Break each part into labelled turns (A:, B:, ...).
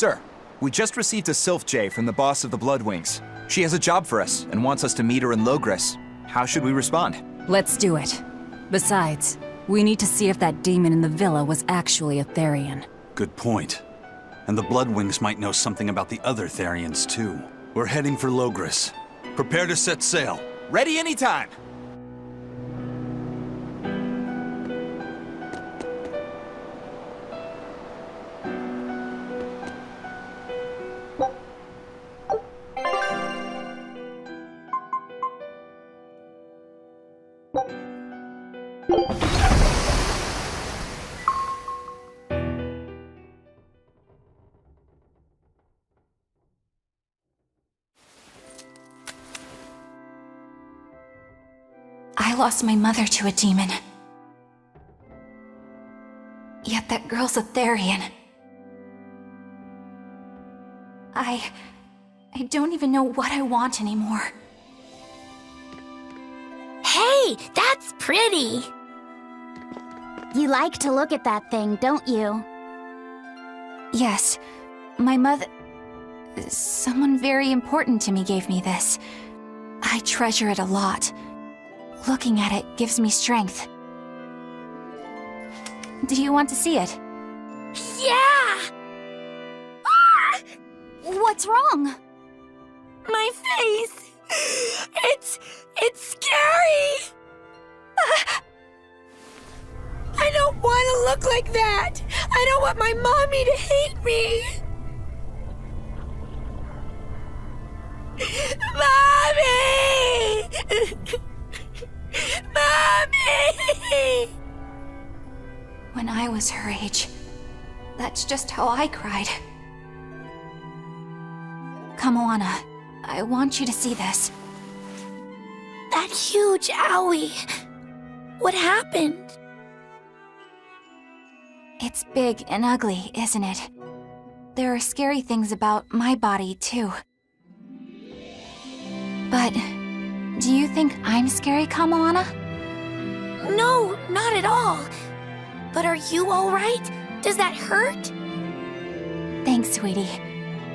A: Sir, we just received a Sylph J from the boss of the Bloodwings. She has a job for us and wants us to meet her in Logris. How should we respond?
B: Let's do it. Besides, we need to see if that demon in the villa was actually a Therian.
C: Good point. And the Bloodwings might know something about the other Therians, too. We're heading for Logris. Prepare to set sail.
A: Ready anytime!
D: I lost my mother to a demon. Yet that girl's a Therian. I don't even know what I want anymore.
E: Hey, that's pretty! You like to look at that thing, don't you?
D: Yes, my mother... Someone very important to me gave me this. I treasure it a lot. Looking at it gives me strength. Do you want to see it?
E: Yeah! Ah! What's wrong?
F: My face! It's scary! I don't want to look like that! I don't want my mommy to hate me! Mommy! Mommy!
D: When I was her age, that's just how I cried. Come, Moana. I want you to see this.
F: That huge owie! What happened?
D: It's big and ugly, isn't it? There are scary things about my body, too. But do you think I'm scary, Kamoana?
F: No, not at all. But are you alright? Does that hurt?
D: Thanks, sweetie.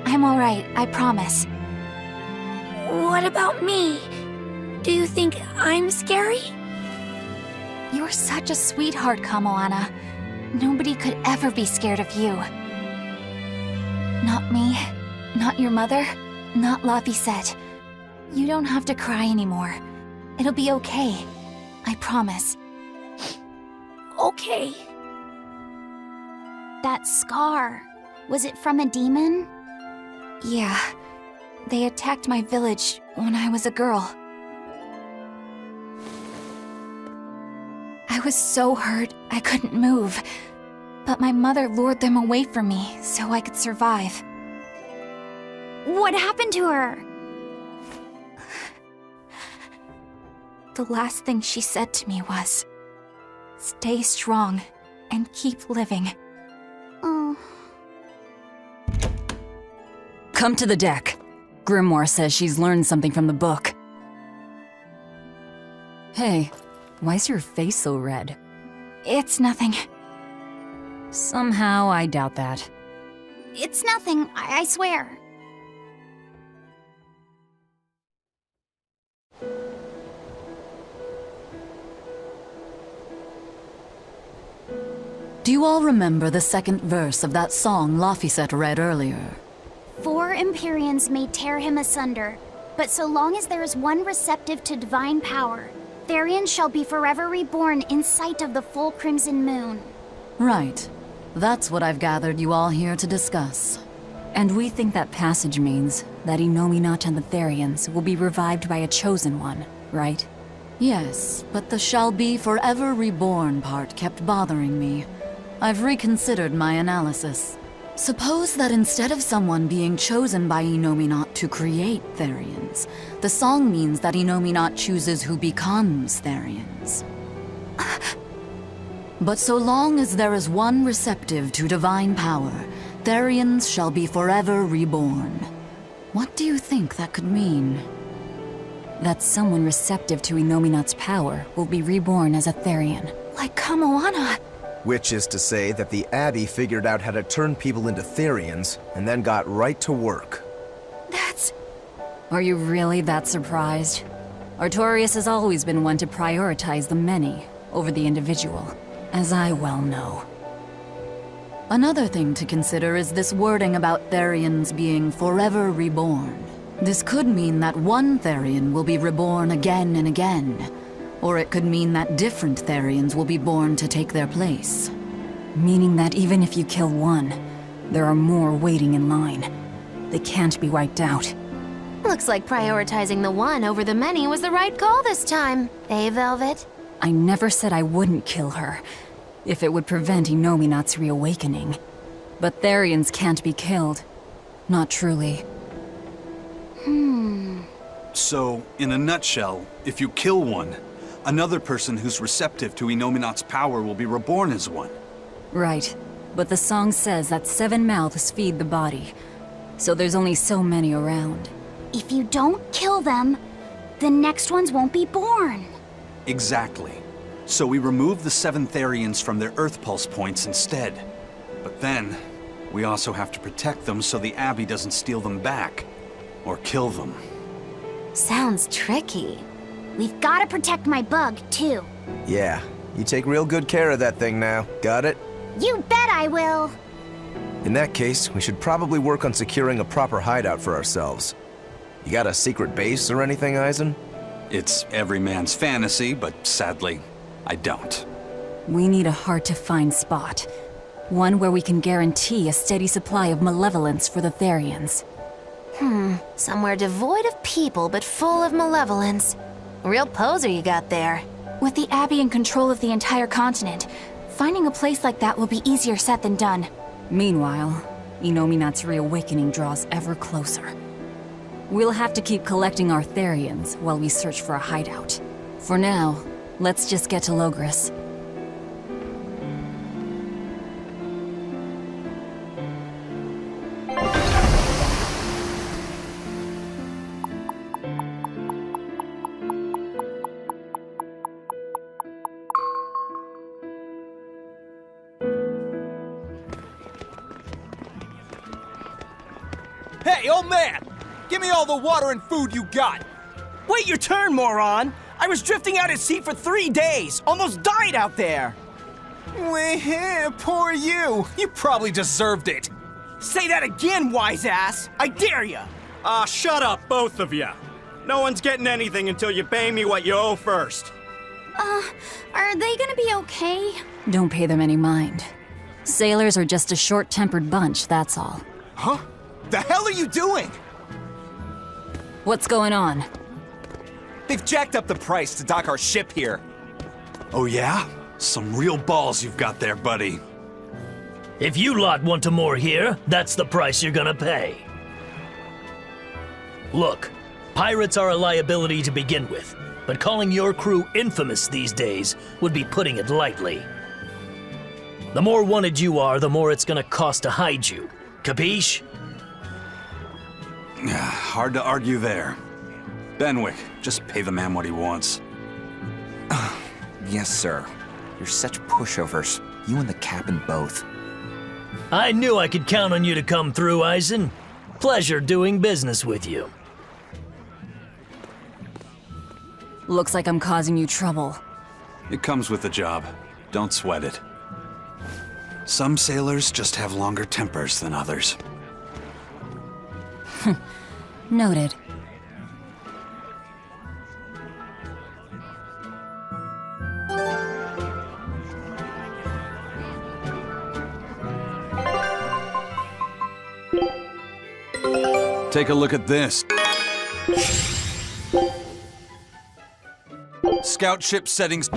D: I'm alright, I promise.
F: What about me? Do you think I'm scary?
D: You're such a sweetheart, Kamoana. Nobody could ever be scared of you. Not me, not your mother, not Laphicet. You don't have to cry anymore. It'll be okay. I promise.
F: Okay.
E: That scar, was it from a demon?
D: Yeah. They attacked my village when I was a girl. I was so hurt I couldn't move. But my mother lured them away from me so I could survive.
E: What happened to her?
D: The last thing she said to me was, "Stay strong and keep living."
E: Oh.
B: Come to the deck. Grimoire says she's learned something from the book. Hey, why's your face so red?
D: It's nothing.
B: Somehow, I doubt that.
E: It's nothing, I swear.
B: Do you all remember the second verse of that song Laphicet read earlier?
E: 4 Empyreans may tear him asunder, but so long as there is one receptive to divine power, Therian shall be forever reborn in sight of the full crimson moon.
B: Right. That's what I've gathered you all here to discuss. And we think that passage means that Innominat and the Therians will be revived by a chosen one, right? Yes, but the shall be forever reborn part kept bothering me. I've reconsidered my analysis. Suppose that instead of someone being chosen by Innominat to create Therians, the song means that Innominat chooses who becomes Therians. But so long as there is one receptive to divine power, Therians shall be forever reborn. What do you think that could mean? That someone receptive to Innominat's power will be reborn as a Therian.
D: Like Kamoana.
G: Which is to say that the Abbey figured out how to turn people into Therians, and then got right to work.
F: That's...
B: Are you really that surprised? Artorias has always been one to prioritize the many over the individual, as I well know. Another thing to consider is this wording about Therians being forever reborn. This could mean that one Therian will be reborn again and again, or it could mean that different Therians will be born to take their place. Meaning that even if you kill one, there are more waiting in line. They can't be wiped out.
F: Looks like prioritizing the one over the many was the right call this time. Eh, Velvet?
B: I never said I wouldn't kill her, if it would prevent Inominat's reawakening. But Therians can't be killed. Not truly.
C: So, in a nutshell, if you kill one, another person who's receptive to Inominat's power will be reborn as one.
B: Right. But the song says that 7 mouths feed the body, so there's only so many around.
E: If you don't kill them, the next ones won't be born.
C: Exactly. So we remove the 7 Therians from their Earth Pulse points instead. But then, we also have to protect them so the Abbey doesn't steal them back. Or kill them.
F: Sounds tricky.
E: We've got to protect my bug, too.
G: Yeah, you take real good care of that thing now. Got it?
E: You bet I will.
G: In that case, we should probably work on securing a proper hideout for ourselves. You got a secret base or anything, Eisen?
C: It's every man's fantasy, but sadly, I don't.
B: We need a hard-to-find spot. One where we can guarantee a steady supply of malevolence for the Therians.
F: Somewhere devoid of people but full of malevolence. Real poser you got there.
D: With the Abbey in control of the entire continent, finding a place like that will be easier said than done.
B: Meanwhile, Inominat's reawakening draws ever closer. We'll have to keep collecting our Therians while we search for a hideout. For now, let's just get to Logris.
H: Hey, old man! Give me all the water and food you got!
I: Wait your turn, moron! I was drifting out at sea for 3 days! Almost died out there!
H: Poor you! You probably deserved it!
I: Say that again, wise ass! I dare ya!
J: Shut up, both of you. No one's getting anything until you pay me what you owe first.
E: Are they gonna be okay?
B: Don't pay them any mind. Sailors are just a short-tempered bunch, that's all.
H: Huh? The hell are you doing?
B: What's going on?
H: They've jacked up the price to dock our ship here.
C: Oh yeah? Some real balls you've got there, buddy.
K: If you lot want to moor here, that's the price you're gonna pay. Look, pirates are a liability to begin with, but calling your crew infamous these days would be putting it lightly. The more wanted you are, the more it's gonna cost to hide you. Capiche?
C: Hard to argue there. Benwick, just pay the man what he wants.
A: Yes, sir. You're such pushovers. You and the captain both.
K: I knew I could count on you to come through, Eisen. Pleasure doing business with you.
B: Looks like I'm causing you trouble.
C: It comes with the job. Don't sweat it. Some sailors just have longer tempers than others.
B: Noted.
C: Take a look at this. Scout ship settings.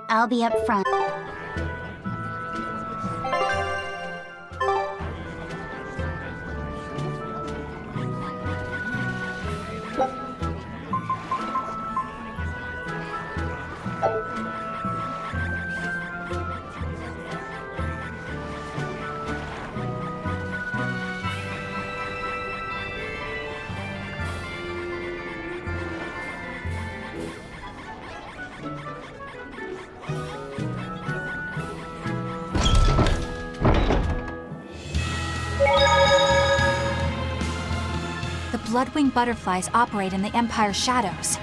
E: I'll be up front.
D: Bloodwing butterflies operate in the Empire's shadows.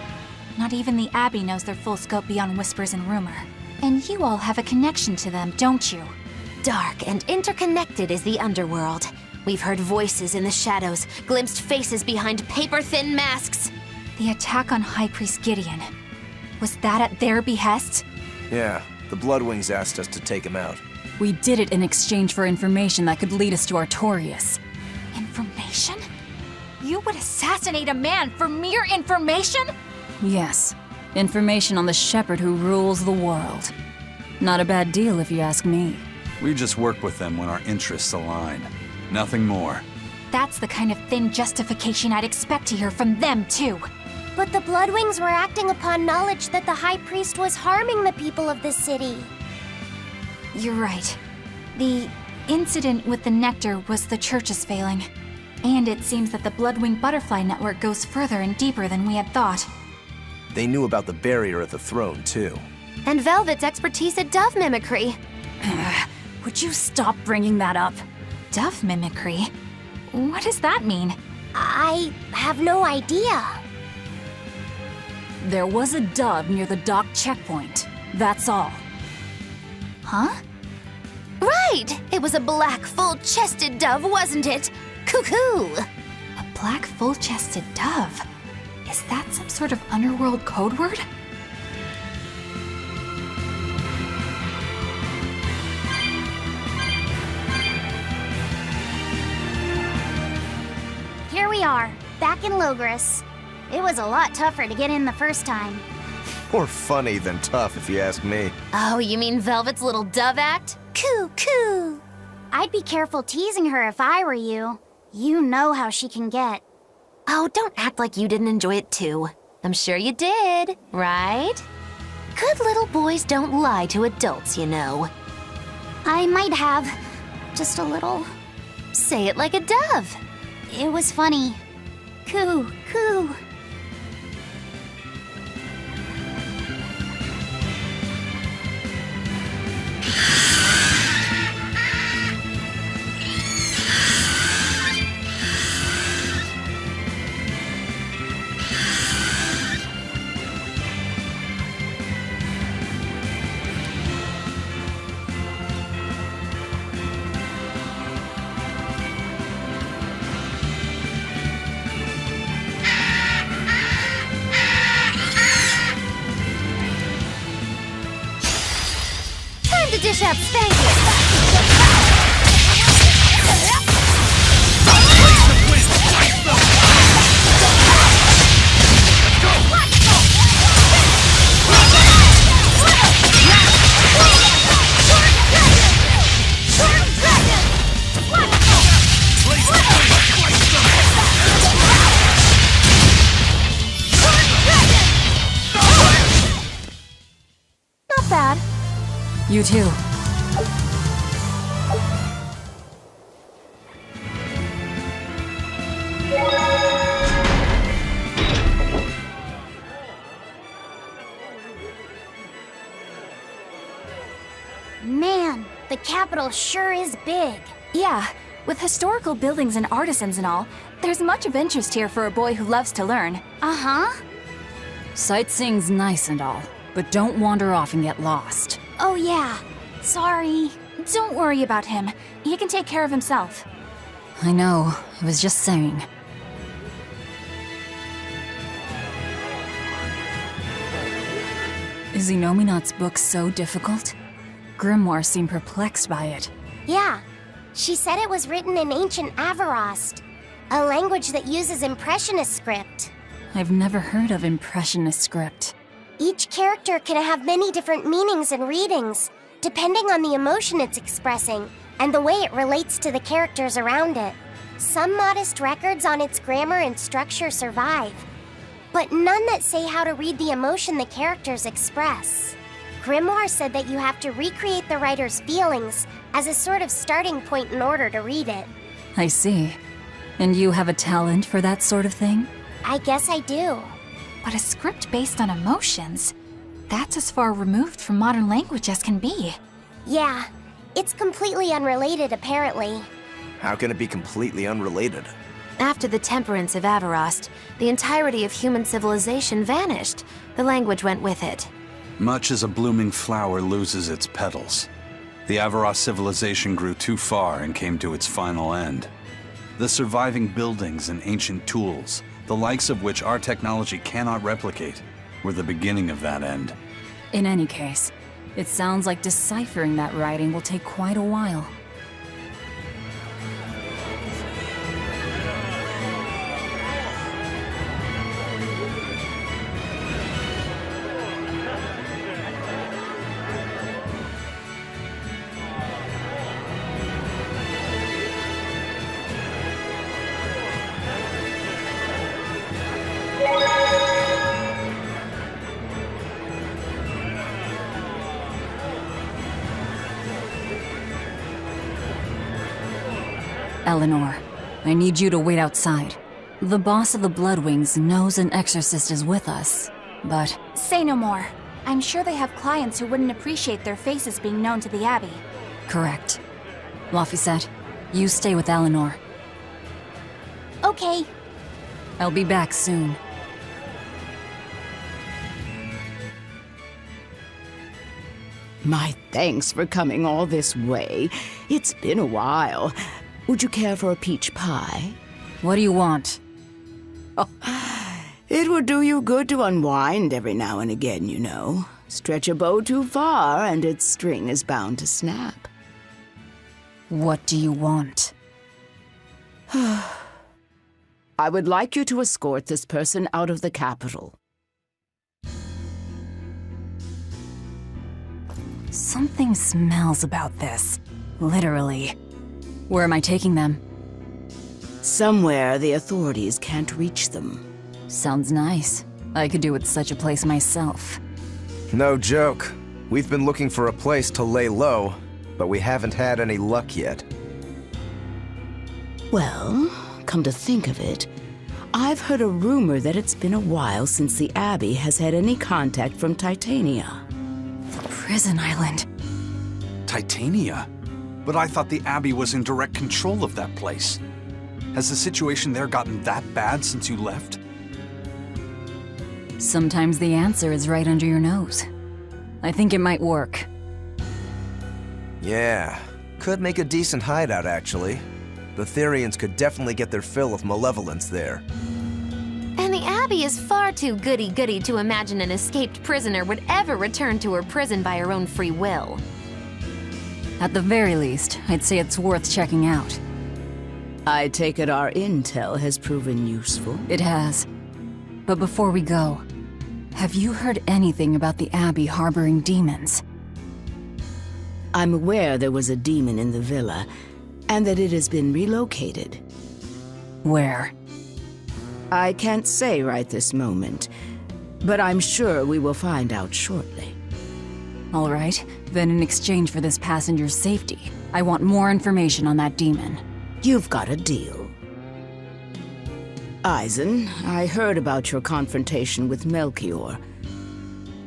D: Not even the Abbey knows their full scope beyond whispers and rumor. And you all have a connection to them, don't you?
F: Dark and interconnected is the underworld. We've heard voices in the shadows, glimpsed faces behind paper-thin masks.
D: The attack on High Priest Gideon. Was that at their behest?
G: Yeah, the Bloodwings asked us to take him out.
B: We did it in exchange for information that could lead us to Artorias.
D: Information? You would assassinate a man for mere information?
B: Yes. Information on the shepherd who rules the world. Not a bad deal if you ask me.
C: We just work with them when our interests align. Nothing more.
D: That's the kind of thin justification I'd expect to hear from them, too.
E: But the Bloodwings were acting upon knowledge that the High Priest was harming the people of the city.
D: You're right. The incident with the nectar was the Church's failing. And it seems that the Bloodwing Butterfly Network goes further and deeper than we had thought.
G: They knew about the barrier at the throne, too.
F: And Velvet's expertise at dove mimicry.
B: Would you stop bringing that up?
D: Dove mimicry? What does that mean?
E: I have no idea.
B: There was a dove near the dock checkpoint. That's all.
D: Huh?
F: Right! It was a black, full-chested dove, wasn't it? Cuckoo!
D: A black, full-chested dove? Is that some sort of underworld code word?
E: Here we are, back in Logris. It was a lot tougher to get in the first time.
G: More funny than tough, if you ask me.
F: Oh, you mean Velvet's little dove act? Coo!
E: I'd be careful teasing her if I were you. You know how she can get.
F: Oh, don't act like you didn't enjoy it too. I'm sure you did, right? Good little boys don't lie to adults, you know.
E: I might have. Just a little.
F: Say it like a dove.
E: It was funny. Coo.
F: Time to dish out spankings.
D: Not bad.
B: You too.
E: Man, the capital sure is big.
D: Yeah, with historical buildings and artisans and all, there's much of interest here for a boy who loves to learn.
E: Uh-huh.
B: Sightseeing's nice and all, but don't wander off and get lost.
E: Oh yeah. Sorry.
D: Don't worry about him. He can take care of himself.
B: I know, I was just saying. Is Inominat's book so difficult? Grimoire seemed perplexed by it.
L: Yeah. She said it was written in ancient Avarost, a language that uses Impressionist script.
B: I've never heard of Impressionist script.
L: Each character can have many different meanings and readings, depending on the emotion it's expressing and the way it relates to the characters around it. Some modest records on its grammar and structure survive, but none that say how to read the emotion the characters express. Grimoire said that you have to recreate the writer's feelings as a sort of starting point in order to read it.
B: I see. And you have a talent for that sort of thing?
L: I guess I do.
D: But a script based on emotions? That's as far removed from modern language as can be.
L: Yeah, it's completely unrelated apparently.
G: How can it be completely unrelated?
F: After the temperance of Avarost, the entirety of human civilization vanished. The language went with it.
C: Much as a blooming flower loses its petals, the Avarost civilization grew too far and came to its final end. The surviving buildings and ancient tools, the likes of which our technology cannot replicate, were the beginning of that end.
B: In any case, it sounds like deciphering that writing will take quite a while. Eleanor, I need you to wait outside. The boss of the Bloodwings knows an exorcist is with us, but...
D: Say no more. I'm sure they have clients who wouldn't appreciate their faces being known to the Abbey.
B: Correct. Laphicet, you stay with Eleanor.
L: Okay.
B: I'll be back soon.
M: My thanks for coming all this way. It's been a while. Would you care for a peach pie?
B: What do you want?
M: It would do you good to unwind every now and again, you know. Stretch a bow too far and its string is bound to snap.
B: What do you want?
M: I would like you to escort this person out of the capital.
B: Something smells about this. Literally. Where am I taking them?
M: Somewhere the authorities can't reach them.
B: Sounds nice. I could do with such a place myself.
G: No joke. We've been looking for a place to lay low, but we haven't had any luck yet.
M: Well, come to think of it, I've heard a rumor that it's been a while since the Abbey has had any contact from Titania.
B: The prison island.
C: Titania? But I thought the Abbey was in direct control of that place. Has the situation there gotten that bad since you left?
B: Sometimes the answer is right under your nose. I think it might work.
G: Yeah, could make a decent hideout, actually. The Therians could definitely get their fill of malevolence there.
F: And the Abbey is far too goody-goody to imagine an escaped prisoner would ever return to her prison by her own free will.
B: At the very least, I'd say it's worth checking out.
M: I take it our intel has proven useful.
B: It has. But before we go, have you heard anything about the Abbey harboring demons?
M: I'm aware there was a demon in the villa, and that it has been relocated.
B: Where?
M: I can't say right this moment, but I'm sure we will find out shortly.
B: All right, then in exchange for this passenger's safety, I want more information on that demon.
M: You've got a deal. Eisen, I heard about your confrontation with Melchior.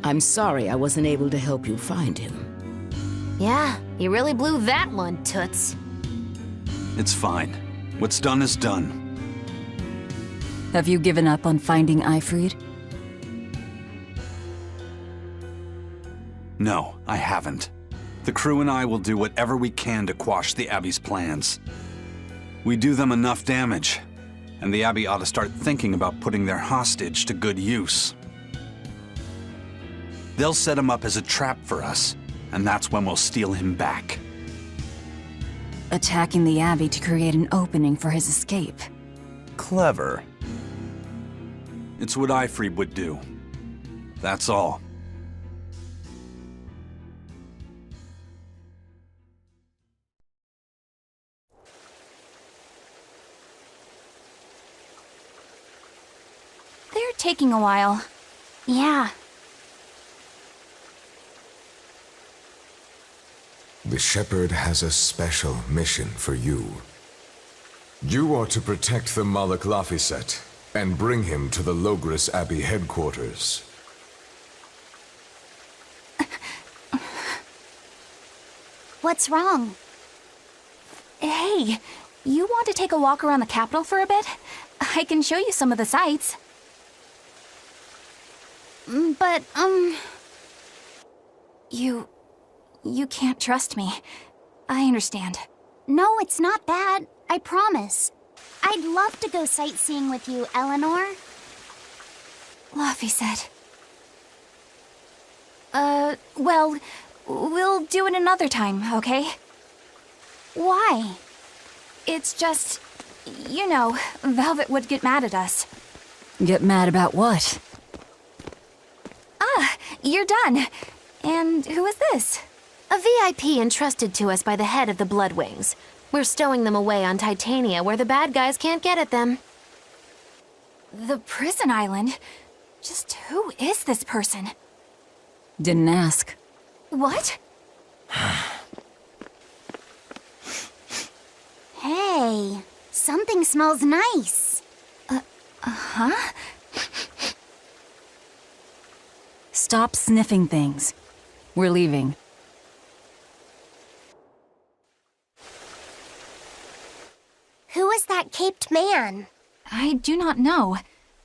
M: I'm sorry I wasn't able to help you find him.
F: Yeah, you really blew that one, Toots.
C: It's fine. What's done is done.
B: Have you given up on finding Eifried?
C: No, I haven't. The crew and I will do whatever we can to quash the Abbey's plans. We do them enough damage, and the Abbey ought to start thinking about putting their hostage to good use. They'll set him up as a trap for us, and that's when we'll steal him back.
B: attacking the Abbey to create an opening for his escape.
G: Clever.
C: It's what Ifrib would do. That's all.
D: They're taking a while.
E: Yeah.
N: The Shepherd has a special mission for you. You are to protect the Malak Laphicet and bring him to the Logres Abbey headquarters.
E: What's wrong?
D: Hey, you want to take a walk around the capital for a bit? I can show you some of the sights.
E: But,
D: You can't trust me. I understand.
E: no, it's not that. I promise. I'd love to go sightseeing with you, Eleanor.
D: Laphicet. Well, we'll do it another time, okay?
E: Why?
D: It's just, you know, Velvet would get mad at us.
B: Get mad about what?
D: Ah, you're done. And who is this?
F: A VIP entrusted to us by the head of the Bloodwings. We're stowing them away on Titania where the bad guys can't get at them.
D: The prison island? Just who is this person?
B: Didn't ask.
D: What?
E: Hey, something smells nice.
D: Huh?
B: Stop sniffing things. We're leaving.
L: Who is that caped man?
D: I do not know,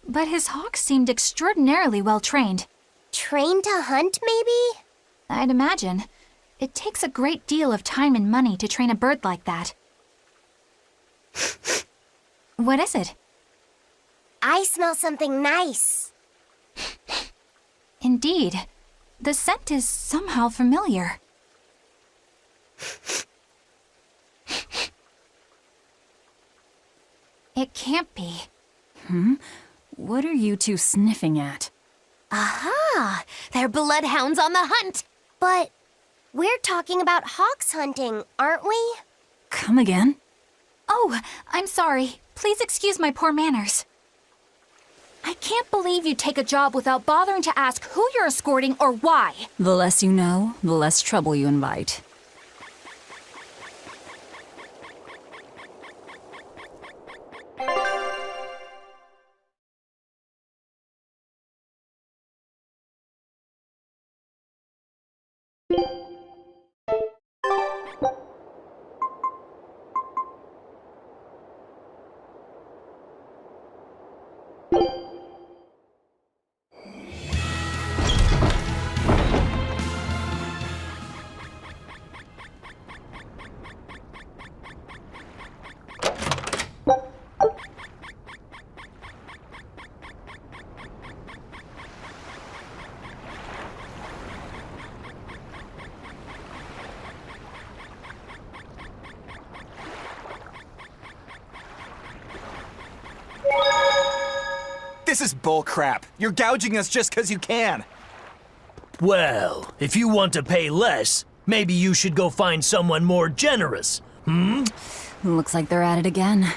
D: but his hawk seemed extraordinarily well trained.
L: Trained to hunt, maybe?
D: I'd imagine. It takes a great deal of time and money to train a bird like that. What is it?
L: I smell something nice.
D: Indeed. The scent is somehow familiar. It can't be.
B: What are you two sniffing at?
F: Aha! They're bloodhounds on the hunt!
L: But we're talking about hawks hunting, aren't we?
B: Come again?
D: Oh, I'm sorry. Please excuse my poor manners. I can't believe you take a job without bothering to ask who you're escorting or why.
B: The less you know, the less trouble you invite.
A: This is bullcrap. You're gouging us just 'cause you can.
K: Well, if you want to pay less, maybe you should go find someone more generous.
B: Looks like they're at it again.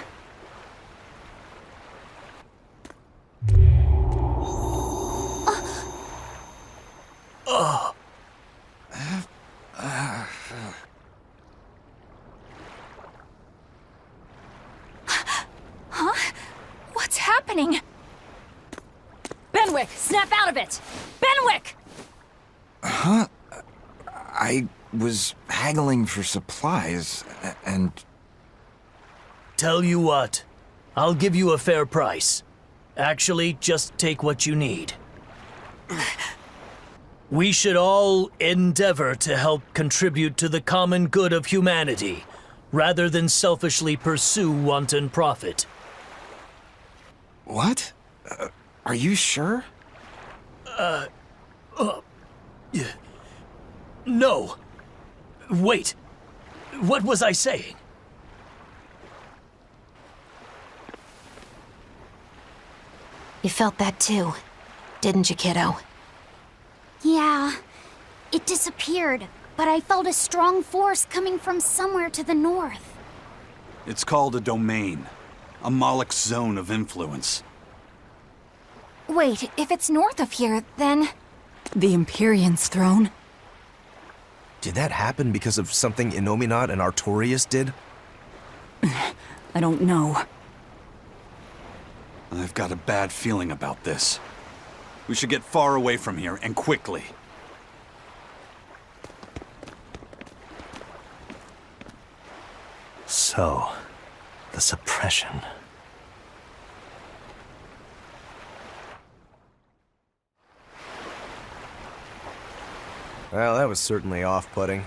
D: Huh? What's happening?
B: Benwick, snap out of it! Benwick!
A: I was haggling for supplies, and...
K: Tell you what, I'll give you a fair price. Actually, just take what you need. We should all endeavor to help contribute to the common good of humanity, rather than selfishly pursue wanton profit.
A: What? Are you sure?
K: No. Wait. What was I saying?
F: You felt that too, didn't you, kiddo?
E: Yeah, it disappeared, but I felt a strong force coming from somewhere to the north.
C: It's called a domain. A Moloch zone of influence.
D: Wait, if it's north of here, then...
B: The Empyrean's throne?
G: Did that happen because of something Innominat and Artorias did?
B: I don't know.
C: I've got a bad feeling about this. We should get far away from here, and quickly.
O: So, the suppression.
G: Well, that was certainly off-putting.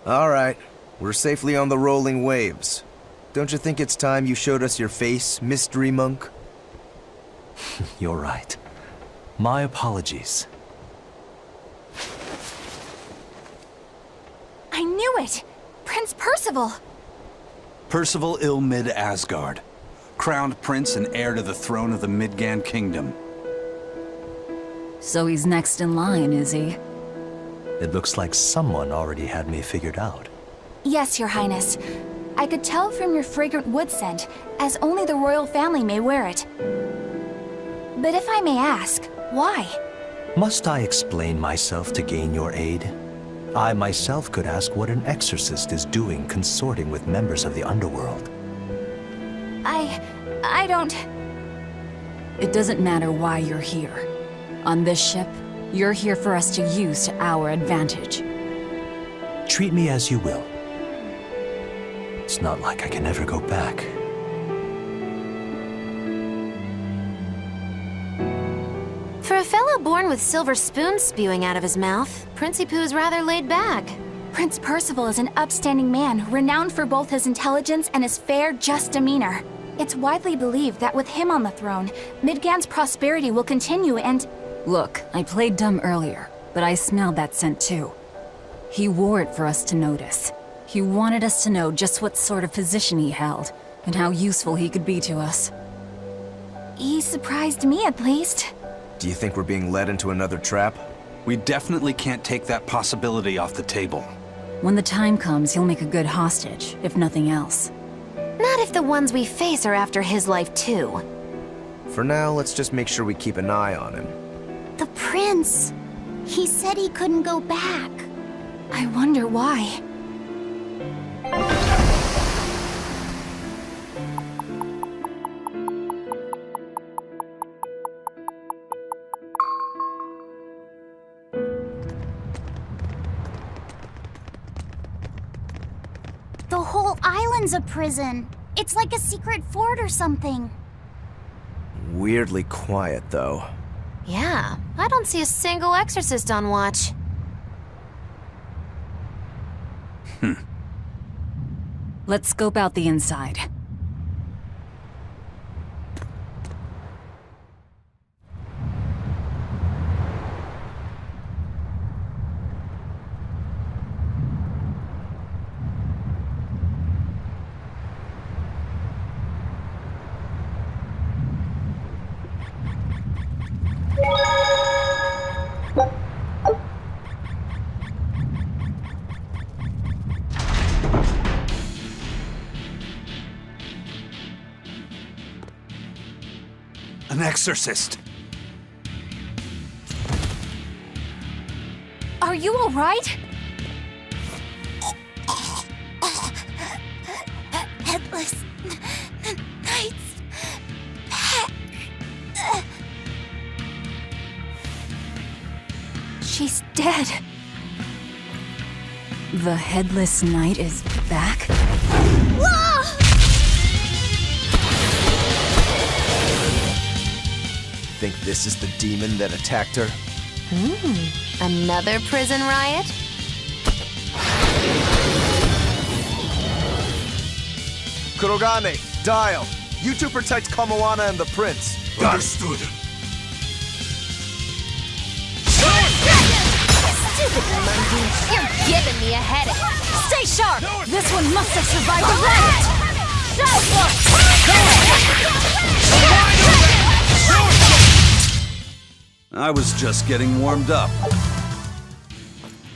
G: All right, we're safely on the rolling waves. Don't you think it's time you showed us your face, Mystery Monk?
O: You're right. My apologies.
D: I knew it! Prince Percival!
C: Percival Ilmid Asgard, crowned prince and heir to the throne of the Midgand Kingdom.
B: So he's next in line, is he?
O: It looks like someone already had me figured out.
D: Yes, Your Highness. I could tell from your fragrant wood scent, as only the royal family may wear it. But if I may ask, why?
O: Must I explain myself to gain your aid? I myself could ask what an exorcist is doing consorting with members of the underworld.
D: I don't...
B: It doesn't matter why you're here. On this ship, you're here for us to use to our advantage.
O: Treat me as you will. It's not like I can ever go back.
F: For a fellow born with silver spoons spewing out of his mouth, Princi Poo's rather laid back.
D: Prince Percival is an upstanding man, renowned for both his intelligence and his fair, just demeanor. It's widely believed that with him on the throne, Midgand's prosperity will continue and...
B: Look, I played dumb earlier, but I smelled that scent too. He wore it for us to notice. He wanted us to know just what sort of position he held, and how useful he could be to us.
D: He surprised me, at least.
G: Do you think we're being led into another trap?
C: We definitely can't take that possibility off the table.
B: When the time comes, he'll make a good hostage, if nothing else.
F: Not if the ones we face are after his life too.
G: For now, let's just make sure we keep an eye on him.
E: The prince! He said he couldn't go back.
D: I wonder why.
E: The whole island's a prison. It's like a secret fort or something.
G: Weirdly quiet, though.
F: Yeah, I don't see a single exorcist on watch.
B: Let's scope out the inside.
C: An exorcist!
D: Are you all right?
E: Headless Knight's back.
D: She's dead.
B: The Headless Knight is back?
G: Think this is the demon that attacked her?
F: Another prison riot?
G: Kurogane, Dial, you two protect Kamoana and the prince.
N: Understood.
F: You're giving me a headache.
B: Stay sharp! This one must have survived the riot!
C: I was just getting warmed up.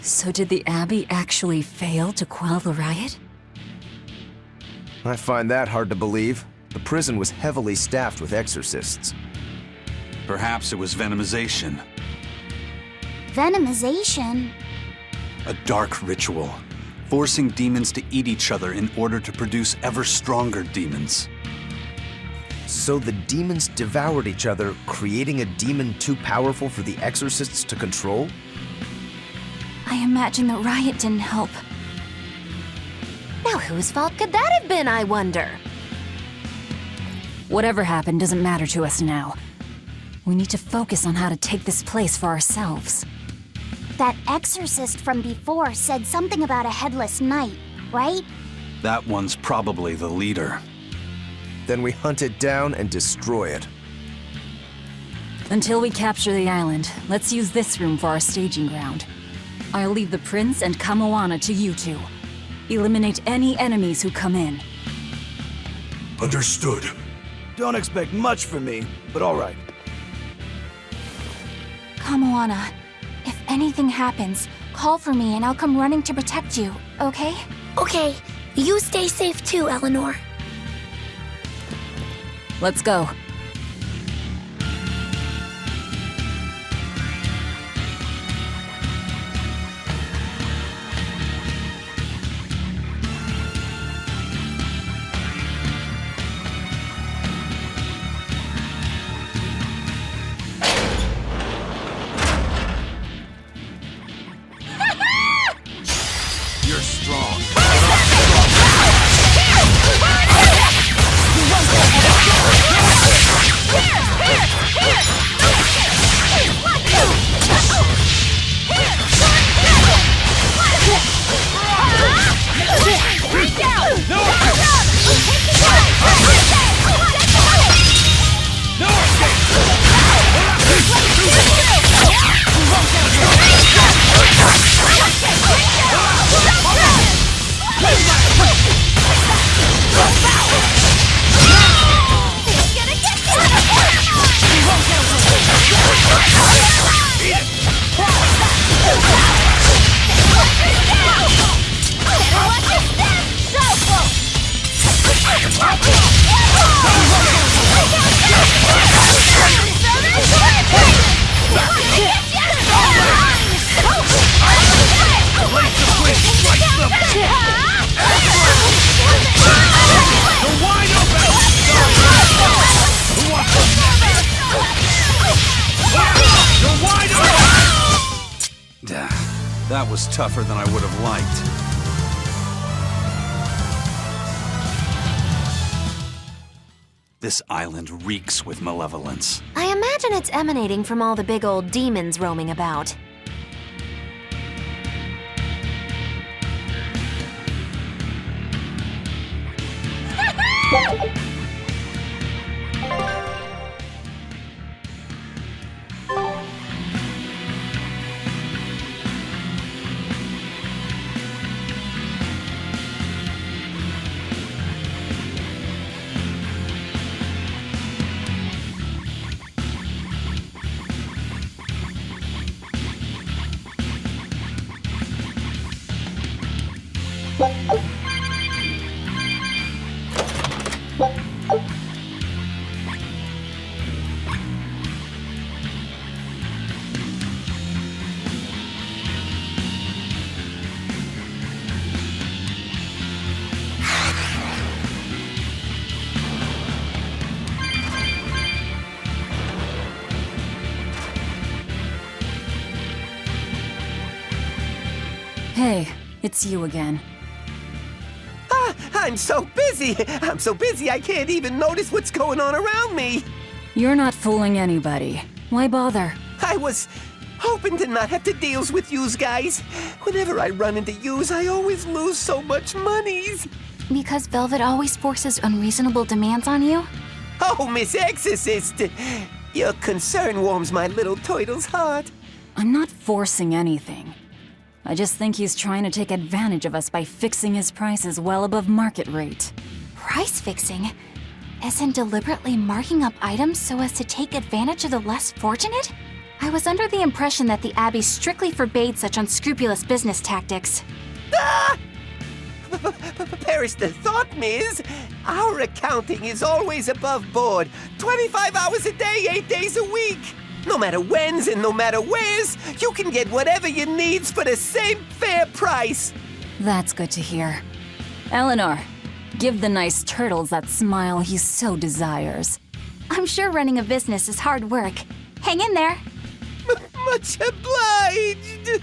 B: So did the Abbey actually fail to quell the riot?
G: I find that hard to believe. The prison was heavily staffed with exorcists.
C: Perhaps it was venomization.
E: Venomization?
C: A dark ritual, forcing demons to eat each other in order to produce ever stronger demons.
G: So the demons devoured each other, creating a demon too powerful for the exorcists to control?
D: I imagine the riot didn't help.
F: Now whose fault could that have been, I wonder?
B: Whatever happened doesn't matter to us now. We need to focus on how to take this place for ourselves.
E: That exorcist from before said something about a headless knight, right?
C: That one's probably the leader.
G: Then we hunt it down and destroy it.
B: Until we capture the island, let's use this room for our staging ground. I'll leave the prince and Kamoana to you two. Eliminate any enemies who come in.
P: Understood.
I: Don't expect much from me, but all right.
D: Kamoana, if anything happens, call for me and I'll come running to protect you, okay?
L: Okay, you stay safe too, Eleanor.
B: Let's go.
C: You're strong. That was tougher than I would have liked. This island reeks with malevolence.
F: I imagine it's emanating from all the big old demons roaming about.
B: Hey, it's you again.
Q: I'm so busy! I'm so busy I can't even notice what's going on around me!
B: You're not fooling anybody. Why bother?
Q: I was hoping to not have to deal with yous guys. Whenever I run into yous, I always lose so much monies.
D: Because Velvet always forces unreasonable demands on you?
Q: Oh, Miss Exorcist! Your concern warms my little turtle's heart.
B: I'm not forcing anything. I just think he's trying to take advantage of us by fixing his prices well above market rate.
D: Price fixing? As in deliberately marking up items so as to take advantage of the less fortunate? I was under the impression that the Abbey strictly forbade such unscrupulous business tactics.
Q: Ah! Perish the thought, Miss. Our accounting is always above board. 25 hours a day, 8 days a week. No matter whens and no matter wheres, you can get whatever you needs for the same fair price.
B: That's good to hear. Eleanor, give the nice turtles that smile he so desires.
D: I'm sure running a business is hard work. Hang in there.
Q: Much obliged.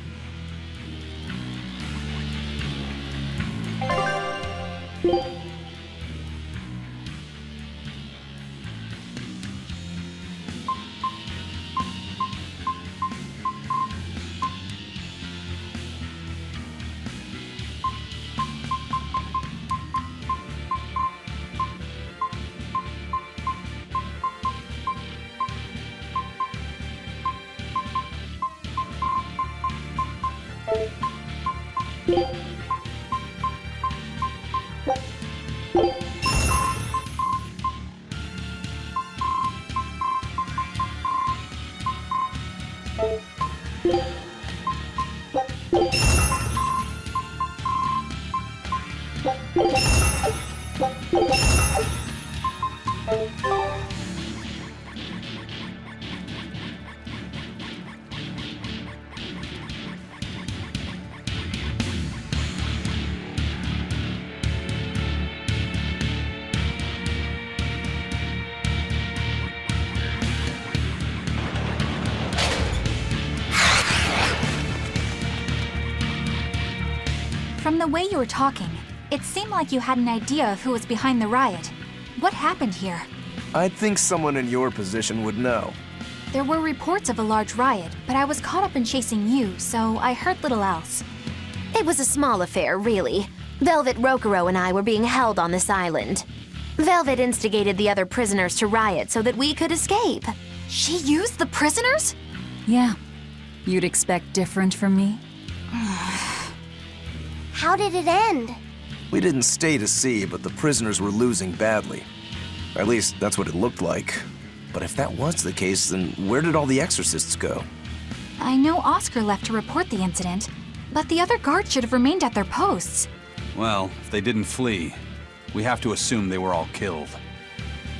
D: From the way you were talking, it seemed like you had an idea of who was behind the riot. What happened here?
G: I'd think someone in your position would know.
D: There were reports of a large riot, but I was caught up in chasing you, so I heard little else.
F: It was a small affair, really. Velvet, Rokuro, and I were being held on this island. Velvet instigated the other prisoners to riot so that we could escape.
D: She used the prisoners?
B: Yeah. You'd expect different from me?
L: How did it end?
G: We didn't stay to see, but the prisoners were losing badly. At least, that's what it looked like. But if that was the case, then where did all the exorcists go?
D: I know Oscar left to report the incident, but the other guards should have remained at their posts.
C: Well, if they didn't flee, we have to assume they were all killed.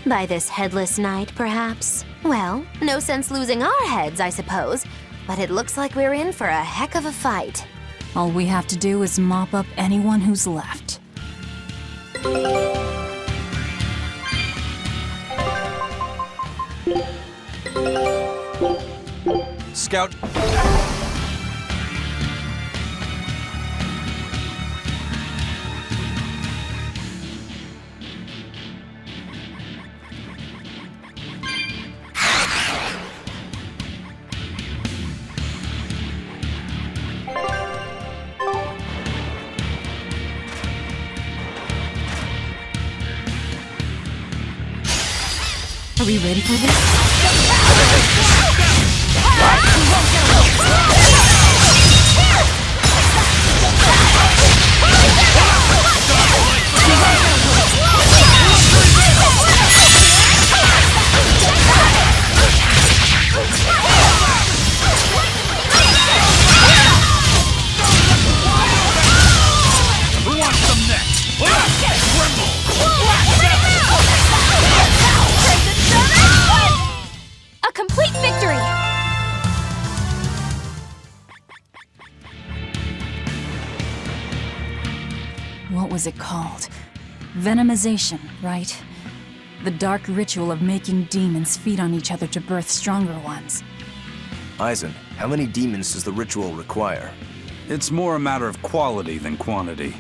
F: By this headless knight, perhaps? Well, no sense losing our heads, I suppose. But it looks like we're in for a heck of a fight.
B: All we have to do is mop up anyone who's left.
C: Scout!
B: Are we ready for this?
J: Who wants some next? Tremble!
D: A complete victory!
B: What was it called? Venomization, right? The dark ritual of making demons feed on each other to birth stronger ones.
G: Eisen, how many demons does the ritual require?
C: It's more a matter of quality than quantity.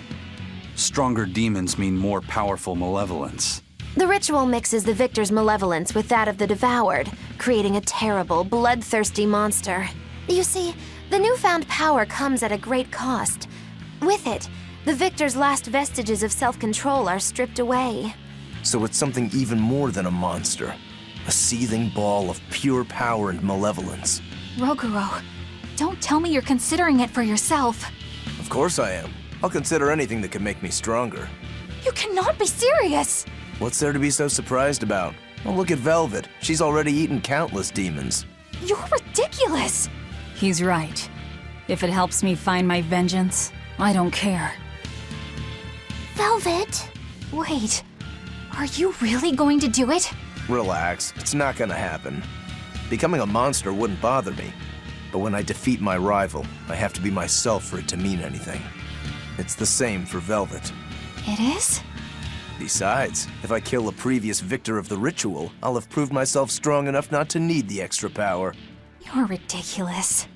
C: Stronger demons mean more powerful malevolence.
F: The ritual mixes the victor's malevolence with that of the devoured, creating a terrible, bloodthirsty monster. You see, the newfound power comes at a great cost. With it, the victor's last vestiges of self-control are stripped away.
G: So it's something even more than a monster. A seething ball of pure power and malevolence.
D: Roguro, Don't tell me you're considering it for yourself.
G: Of course I am. I'll consider anything that can make me stronger.
D: You cannot be serious!
G: What's there to be so surprised about? Well, look at Velvet. She's already eaten countless demons.
D: You're ridiculous!
B: He's right. If it helps me find my vengeance, I don't care.
D: Velvet! Wait, are you really going to do it?
G: Relax, it's not gonna happen. Becoming a monster wouldn't bother me. But when I defeat my rival, I have to be myself for it to mean anything. It's the same for Velvet.
D: It is?
G: Besides, if I kill a previous victor of the ritual, I'll have proved myself strong enough not to need the extra power.
D: You're ridiculous.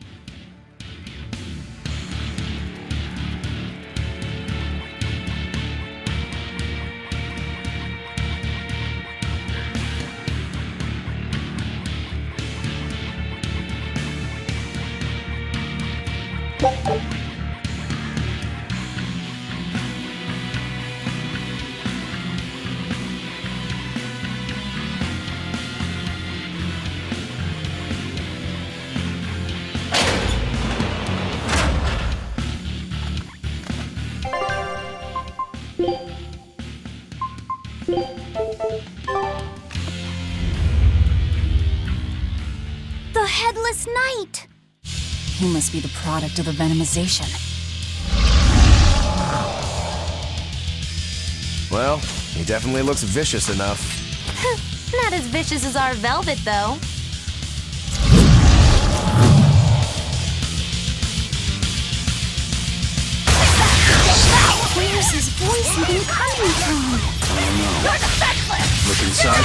E: The Headless Knight!
B: He must be the product of the venomization.
G: Well, he definitely looks vicious enough.
F: Not as vicious as our Velvet, though.
E: Where's his voice even coming from?
C: I don't know. Look inside.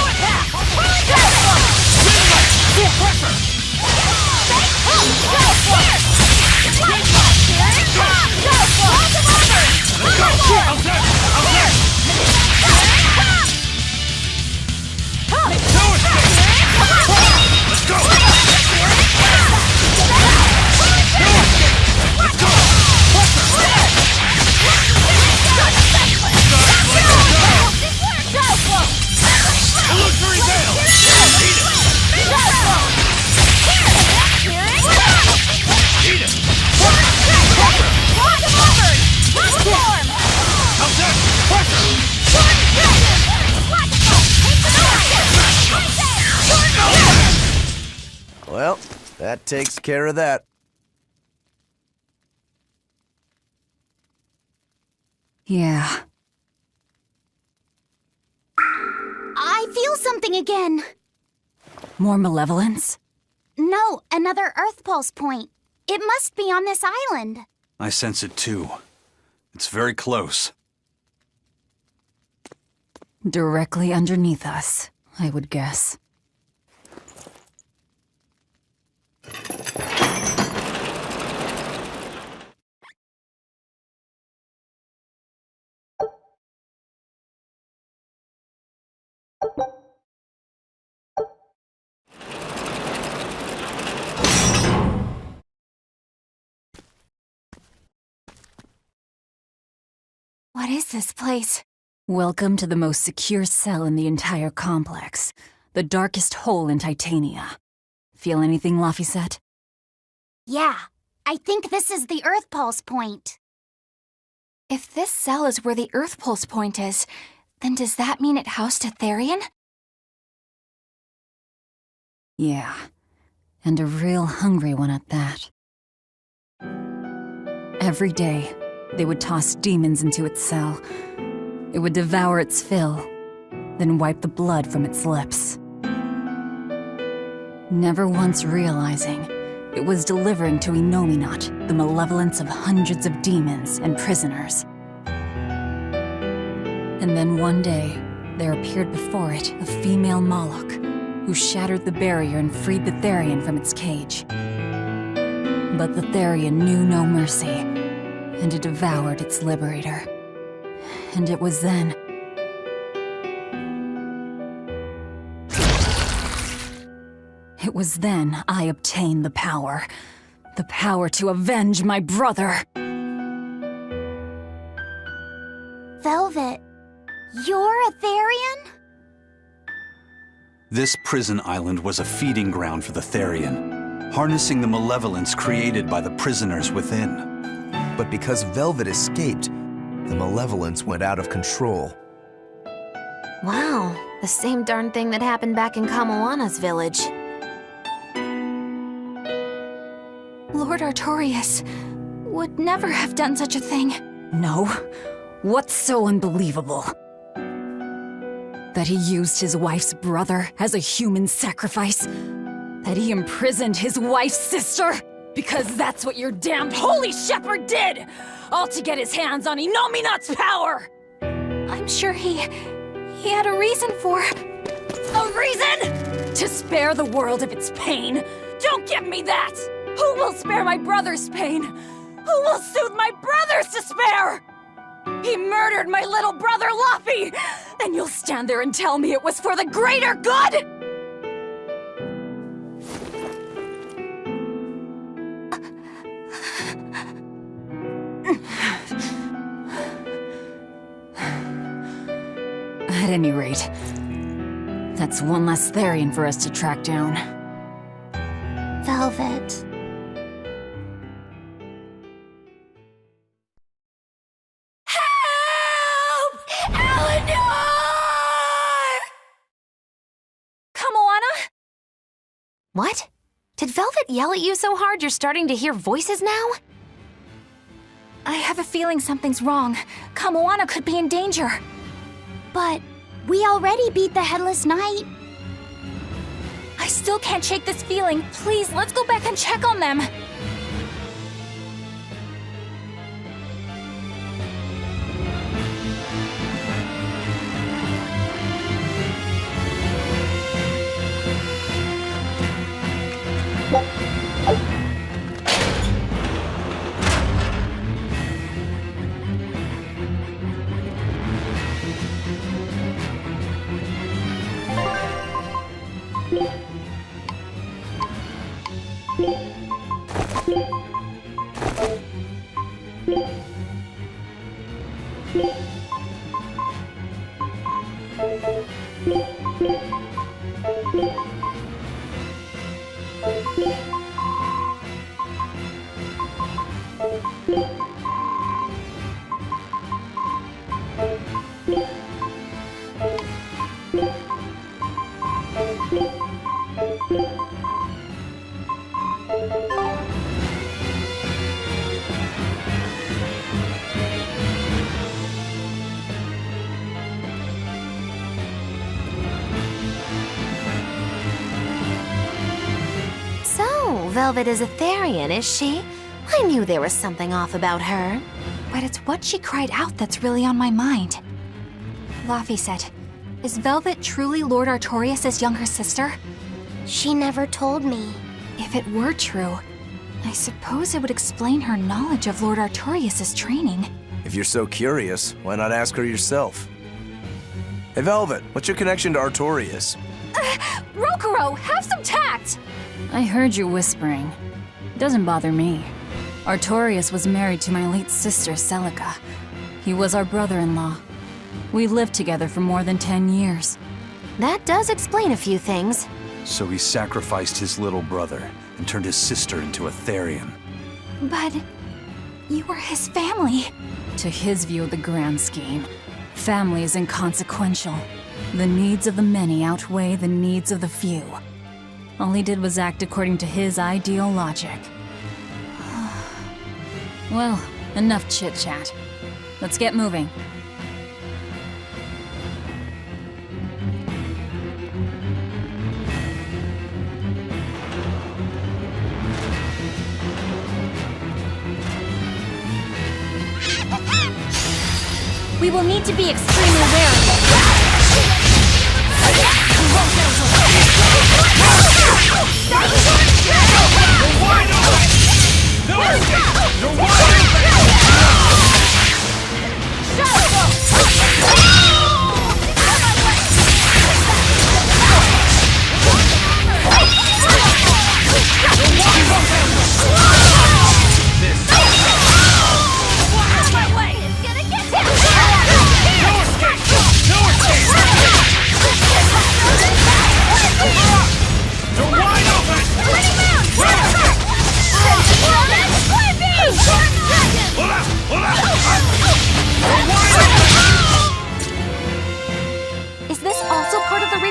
G: Well, that takes care of that.
B: Yeah.
E: I feel something again.
B: More malevolence?
E: No, another Earth Pulse point. It must be on this island.
C: I sense it too. It's very close.
B: Directly underneath us, I would guess.
D: What is this place?
B: Welcome to the most secure cell in the entire complex. The darkest hole in Titania. Feel anything, Laphicet?
E: Yeah, I think this is the Earth Pulse point.
D: If this cell is where the Earth Pulse point is, then does that mean it housed a Therian?
B: Yeah, and a real hungry one at that. Every day, they would toss demons into its cell. It would devour its fill, then wipe the blood from its lips. Never once realizing, it was delivering to Inominat the malevolence of hundreds of demons and prisoners. And then one day, there appeared before it a female Moloch, who shattered the barrier and freed the Therian from its cage. But the Therian knew no mercy, and it devoured its liberator. And it was then... It was then I obtained the power. The power to avenge my brother.
E: Velvet, you're a Therian?
C: This prison island was a feeding ground for the Therian. harnessing the malevolence created by the prisoners within.
G: But because Velvet escaped, the malevolence went out of control.
F: Wow, the same darn thing that happened back in Kamoana's village.
D: Lord Artorias would never have done such a thing.
B: No. What's so unbelievable? That he used his wife's brother as a human sacrifice? That he imprisoned his wife's sister? Because that's what your damned holy shepherd did! All to get his hands on Inominat's power!
D: I'm sure he had a reason for...
B: A reason? To spare the world of its pain? Don't give me that! Who will spare my brother's pain? Who will soothe my brother's despair? He murdered my little brother Luffy! And you'll stand there and tell me it was for the greater good?! At any rate, that's one less Therian for us to track down.
L: Velvet.
F: What? Did Velvet yell at you so hard you're starting to hear voices now?
D: I have a feeling something's wrong. Kamoana could be in danger.
E: But we already beat the Headless Knight.
D: I still can't shake this feeling. Please, let's go back and check on them.
F: Velvet is a Therian, is she? I knew there was something off about her.
D: But it's what she cried out that's really on my mind. Laphicet, is Velvet truly Lord Artorias' younger sister?
L: She never told me.
D: If it were true, I suppose it would explain her knowledge of Lord Artorias' training.
G: If you're so curious, why not ask her yourself? Hey Velvet, what's your connection to Artorias?
D: Rokuro, have some tact!
B: I heard you whispering. Doesn't bother me. Artorias was married to my late sister, Celica. He was our brother-in-law. We lived together for more than 10 years.
F: That does explain a few things.
C: So he sacrificed his little brother and turned his sister into a Therian.
D: But you were his family.
B: To his view of the grand scheme, family is inconsequential. The needs of the many outweigh the needs of the few. All he did was act according to his ideal logic. Well, enough chit-chat. Let's get moving.
D: We will need to be extremely wary.
P: No escape!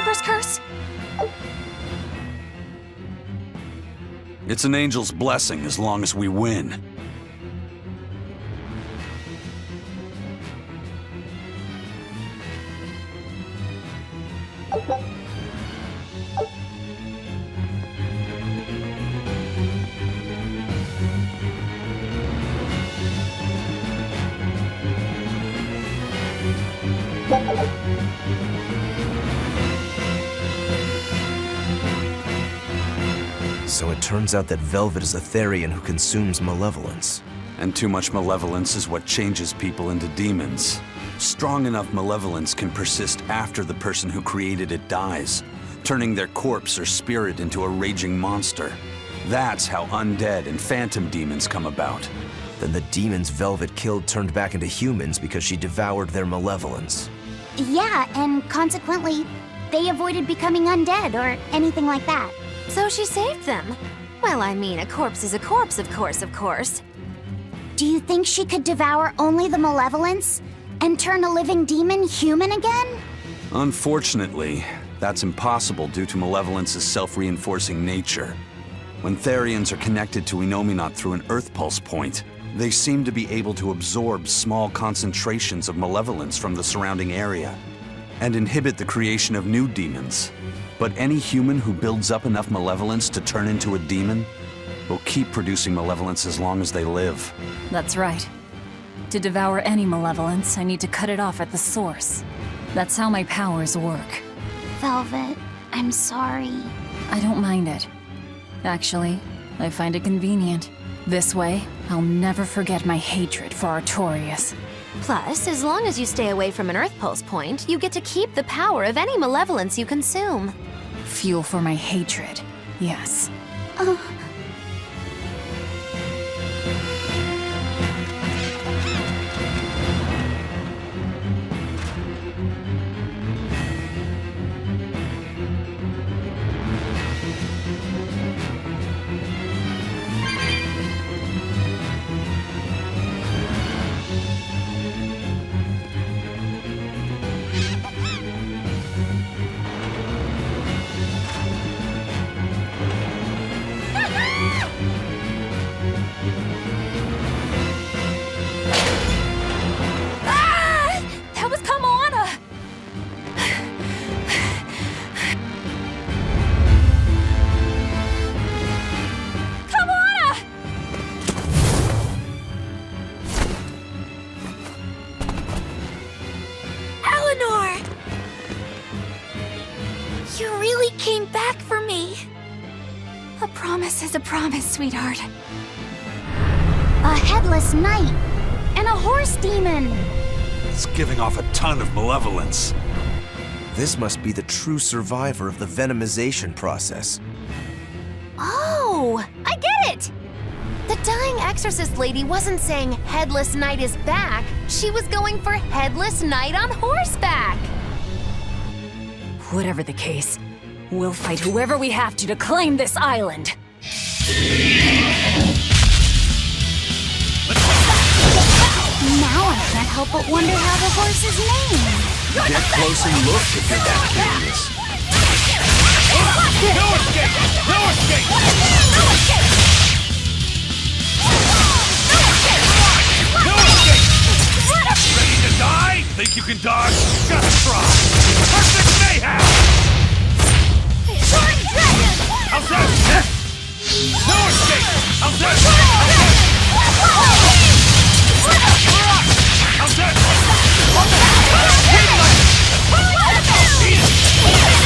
D: Viper's curse?
C: It's an angel's blessing as long as we win.
G: So it turns out that Velvet is a Therian who consumes malevolence.
C: And too much malevolence is what changes people into demons. Strong enough malevolence can persist after the person who created it dies, turning their corpse or spirit into a raging monster. That's how undead and phantom demons come about.
G: Then the demons Velvet killed turned back into humans because she devoured their malevolence.
E: Yeah, and consequently, they avoided becoming undead or anything like that.
F: So she saved them. Well, I mean, a corpse is a corpse, of course.
E: Do you think she could devour only the malevolence and turn a living demon human again?
C: Unfortunately, that's impossible due to malevolence's self-reinforcing nature. When Therians are connected to Enominat through an Earth Pulse point, they seem to be able to absorb small concentrations of malevolence from the surrounding area and inhibit the creation of new demons. But any human who builds up enough malevolence to turn into a demon will keep producing malevolence as long as they live.
B: That's right. To devour any malevolence, I need to cut it off at the source. That's how my powers work.
E: Velvet, I'm sorry.
B: I don't mind it. Actually, I find it convenient. This way, I'll never forget my hatred for Artorias.
F: Plus, as long as you stay away from an Earth Pulse point, you get to keep the power of any malevolence you consume.
B: Fuel for my hatred, yes.
D: That was Kamoana! Kamoana! Eleanor! You really came back for me. A promise is a promise, sweetheart.
E: A headless knight and a horse demon.
C: It's giving off a ton of malevolence.
G: This must be the true survivor of the venomization process.
F: Oh, I get it! The dying exorcist lady wasn't saying Headless Knight is back. She was going for Headless Knight on horseback.
B: Whatever the case, we'll fight whoever we have to claim this island.
E: Now I can't help but wonder how the horse is named.
C: Get close and look if you're that curious.
J: No escape! No escape!
D: No escape!
J: No escape! Ready to die? Think you can dodge? Just try! Perfect mayhem!
D: Sword Dragon!
J: How's that? No escape! How's that? How's that? Eat it!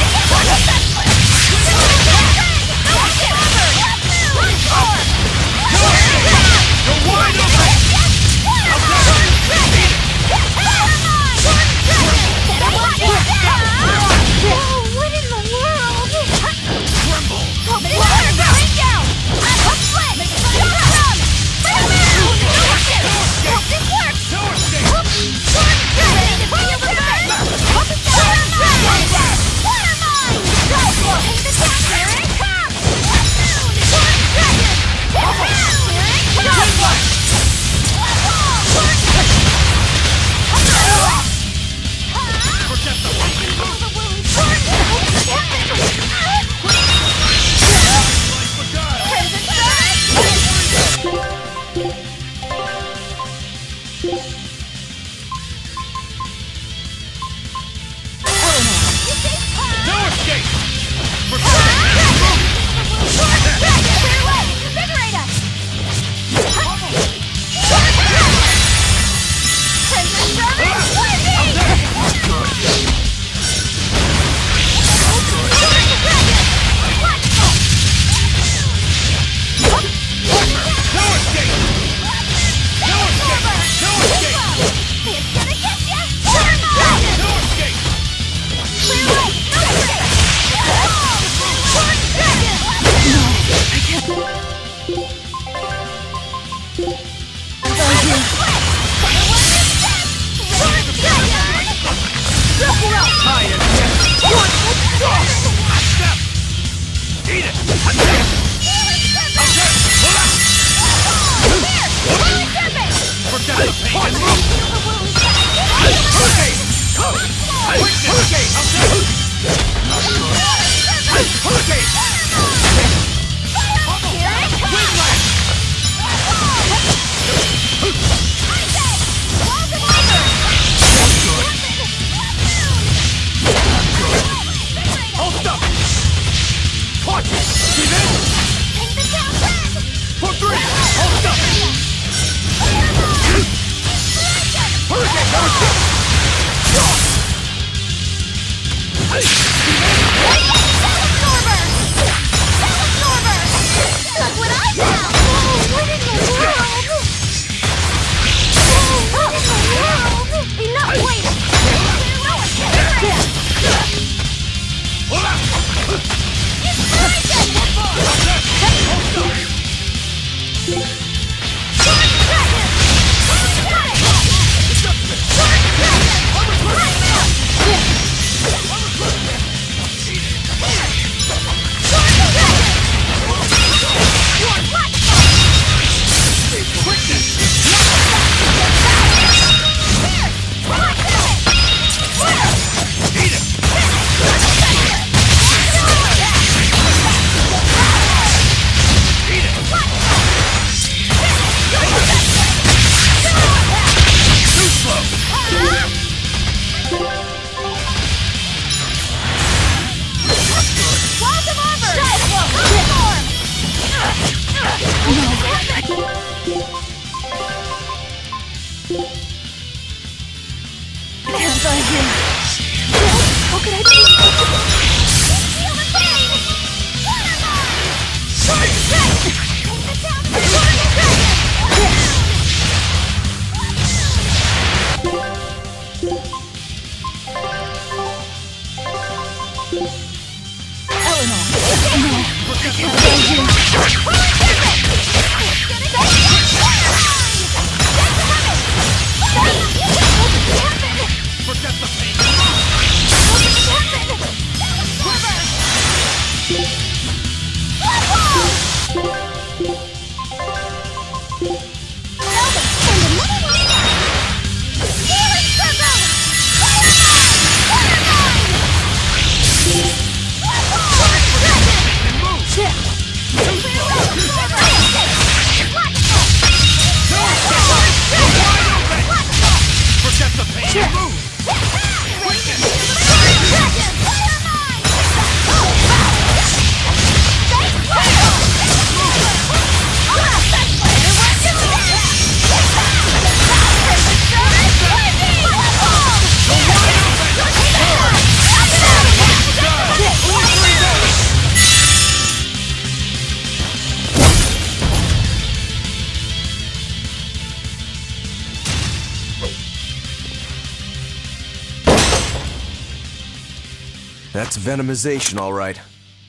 G: That's venomization, all right.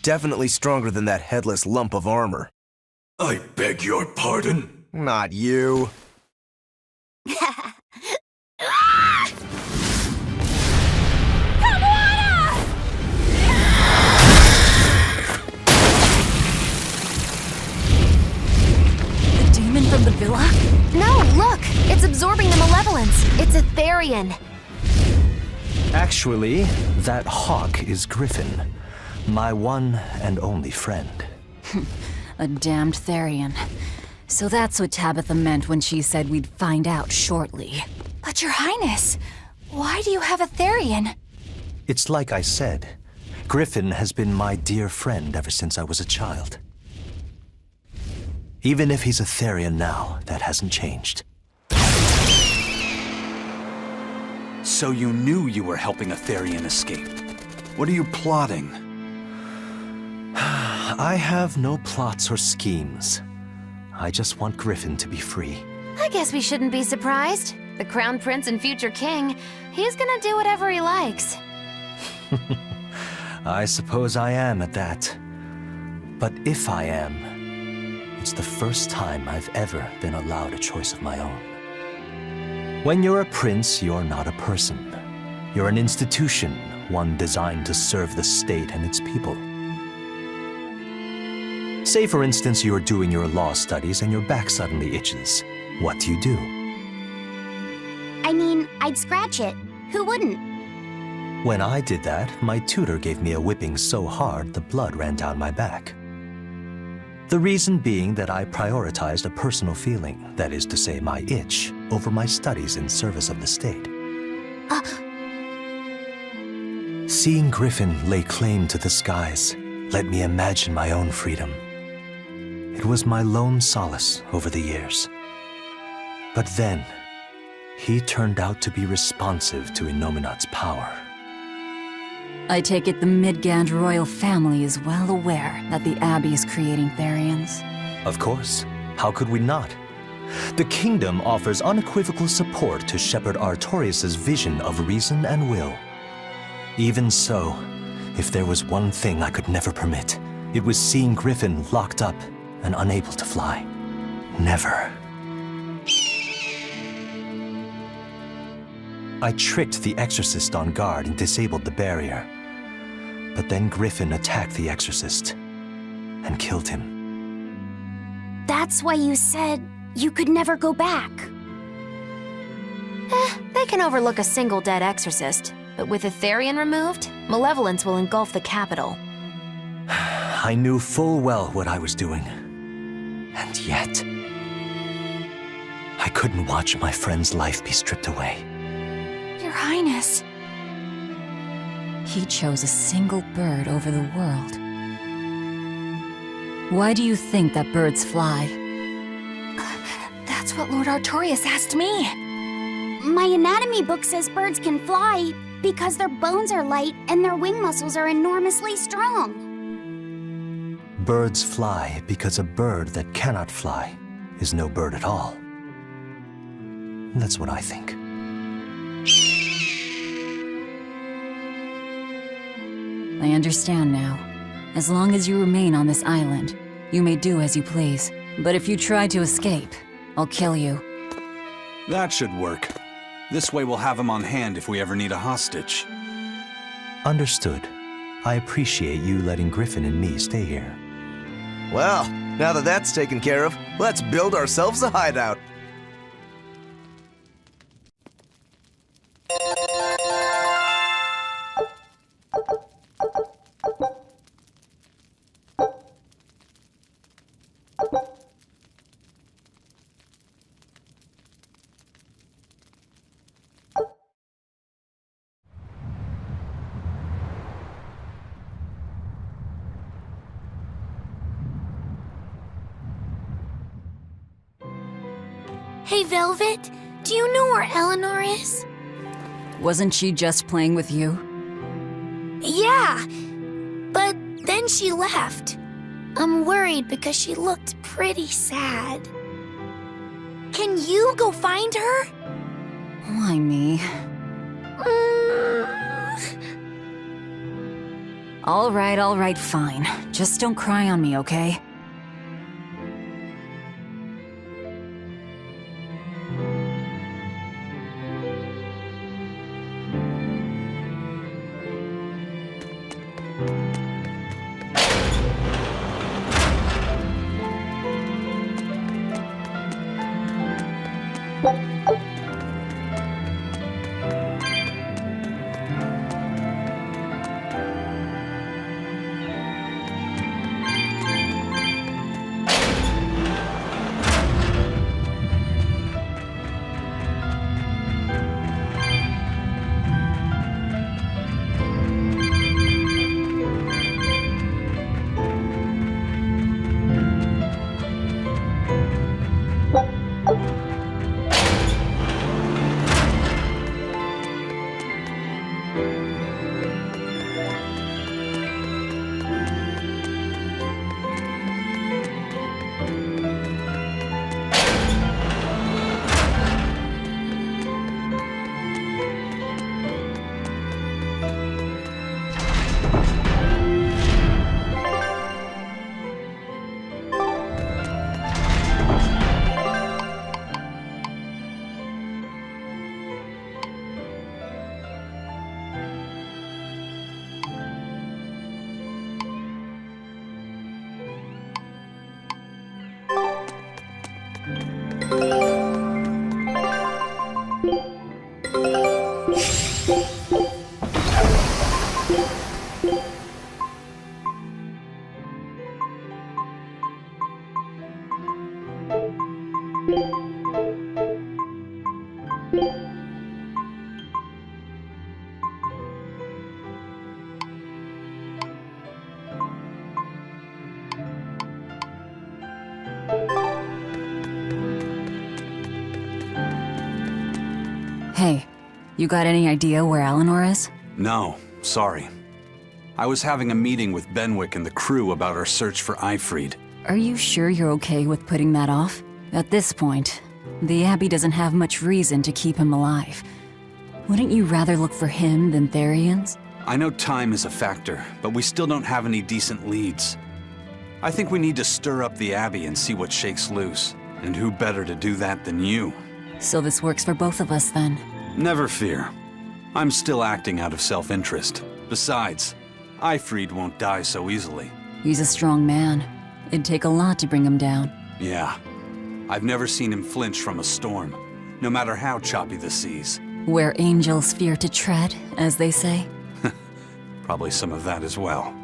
G: Definitely stronger than that headless lump of armor.
J: I beg your pardon?
G: Not you.
B: The demon from the villa?
F: No, look! It's absorbing the malevolence. It's a Therian.
O: Actually, that hawk is Griffin, my one and only friend.
B: A damned Therian. So that's what Tabitha meant when she said we'd find out shortly.
D: But Your Highness, why do you have a Therian?
O: It's like I said. Griffin has been my dear friend ever since I was a child. Even if he's a Therian now, that hasn't changed.
C: So you knew you were helping a Therian escape. What are you plotting?
O: I have no plots or schemes. I just want Griffin to be free.
F: I guess we shouldn't be surprised. The Crown Prince and future king, he's gonna do whatever he likes.
O: I suppose I am at that. But if I am, it's the first time I've ever been allowed a choice of my own. When you're a prince, you're not a person. You're an institution, one designed to serve the state and its people. Say, for instance, you're doing your law studies and your back suddenly itches. What do?
E: I mean, I'd scratch it. Who wouldn't?
O: When I did that, my tutor gave me a whipping so hard the blood ran down my back. The reason being that I prioritized a personal feeling, that is to say my itch, over my studies in service of the state. Seeing Griffin lay claim to the skies let me imagine my own freedom. It was my lone solace over the years. But then, he turned out to be responsive to Innominat's power.
B: I take it the Midgand royal family is well aware that the Abbey is creating Therians.
O: Of course. How could we not? The kingdom offers unequivocal support to Shepherd Artorius' vision of reason and will. Even so, if there was one thing I could never permit, it was seeing Griffin locked up and unable to fly. Never. I tricked the Exorcist on guard and disabled the barrier. But then Griffin attacked the Exorcist and killed him.
E: That's why you said you could never go back.
F: They can overlook a single dead Exorcist, but with a Therian removed, malevolence will engulf the capital.
O: I knew full well what I was doing. And yet, I couldn't watch my friend's life be stripped away.
D: Your Highness.
B: He chose a single bird over the world. Why do you think that birds fly?
D: That's what Lord Artorius asked me.
E: My anatomy book says birds can fly because their bones are light and their wing muscles are enormously strong.
O: Birds fly because a bird that cannot fly is no bird at all. That's what I think.
B: I understand now. As long as you remain on this island, you may do as you please. But if you try to escape, I'll kill you.
C: That should work. This way we'll have him on hand if we ever need a hostage.
O: Understood. I appreciate you letting Griffin and me stay here.
G: Well, now that that's taken care of, let's build ourselves a hideout.
E: Hey, Velvet, do you know where Eleanor is?
B: Wasn't she just playing with you?
E: Yeah, but then she left. I'm worried because she looked pretty sad. Can you go find her?
B: Why me? All right, fine. Just don't cry on me, okay? You got any idea where Eleanor is?
C: No, sorry. I was having a meeting with Benwick and the crew about our search for Eifried.
B: Are you sure you're okay with putting that off? At this point, the Abbey doesn't have much reason to keep him alive. Wouldn't you rather look for him than Therians?
C: I know time is a factor, but we still don't have any decent leads. I think we need to stir up the Abbey and see what shakes loose. And who better to do that than you?
B: So this works for both of us then?
C: Never fear. I'm still acting out of self-interest. Besides, Eifried won't die so easily.
B: He's a strong man. It'd take a lot to bring him down.
C: Yeah. I've never seen him flinch from a storm, no matter how choppy the seas.
B: Where angels fear to tread, as they say.
C: Probably some of that as well.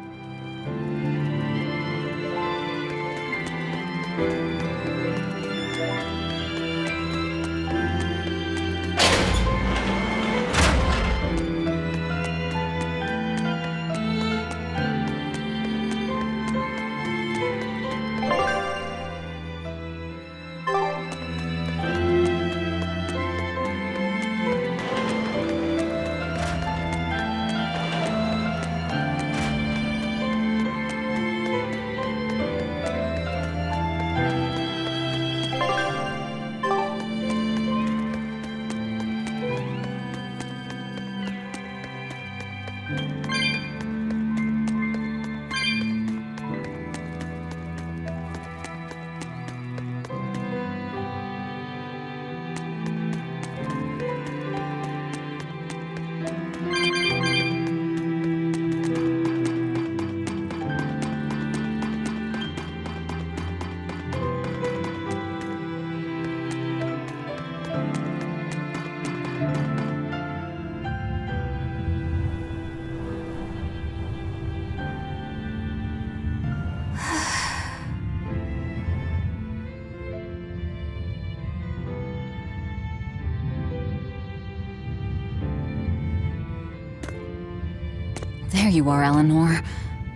B: There you are, Eleanor.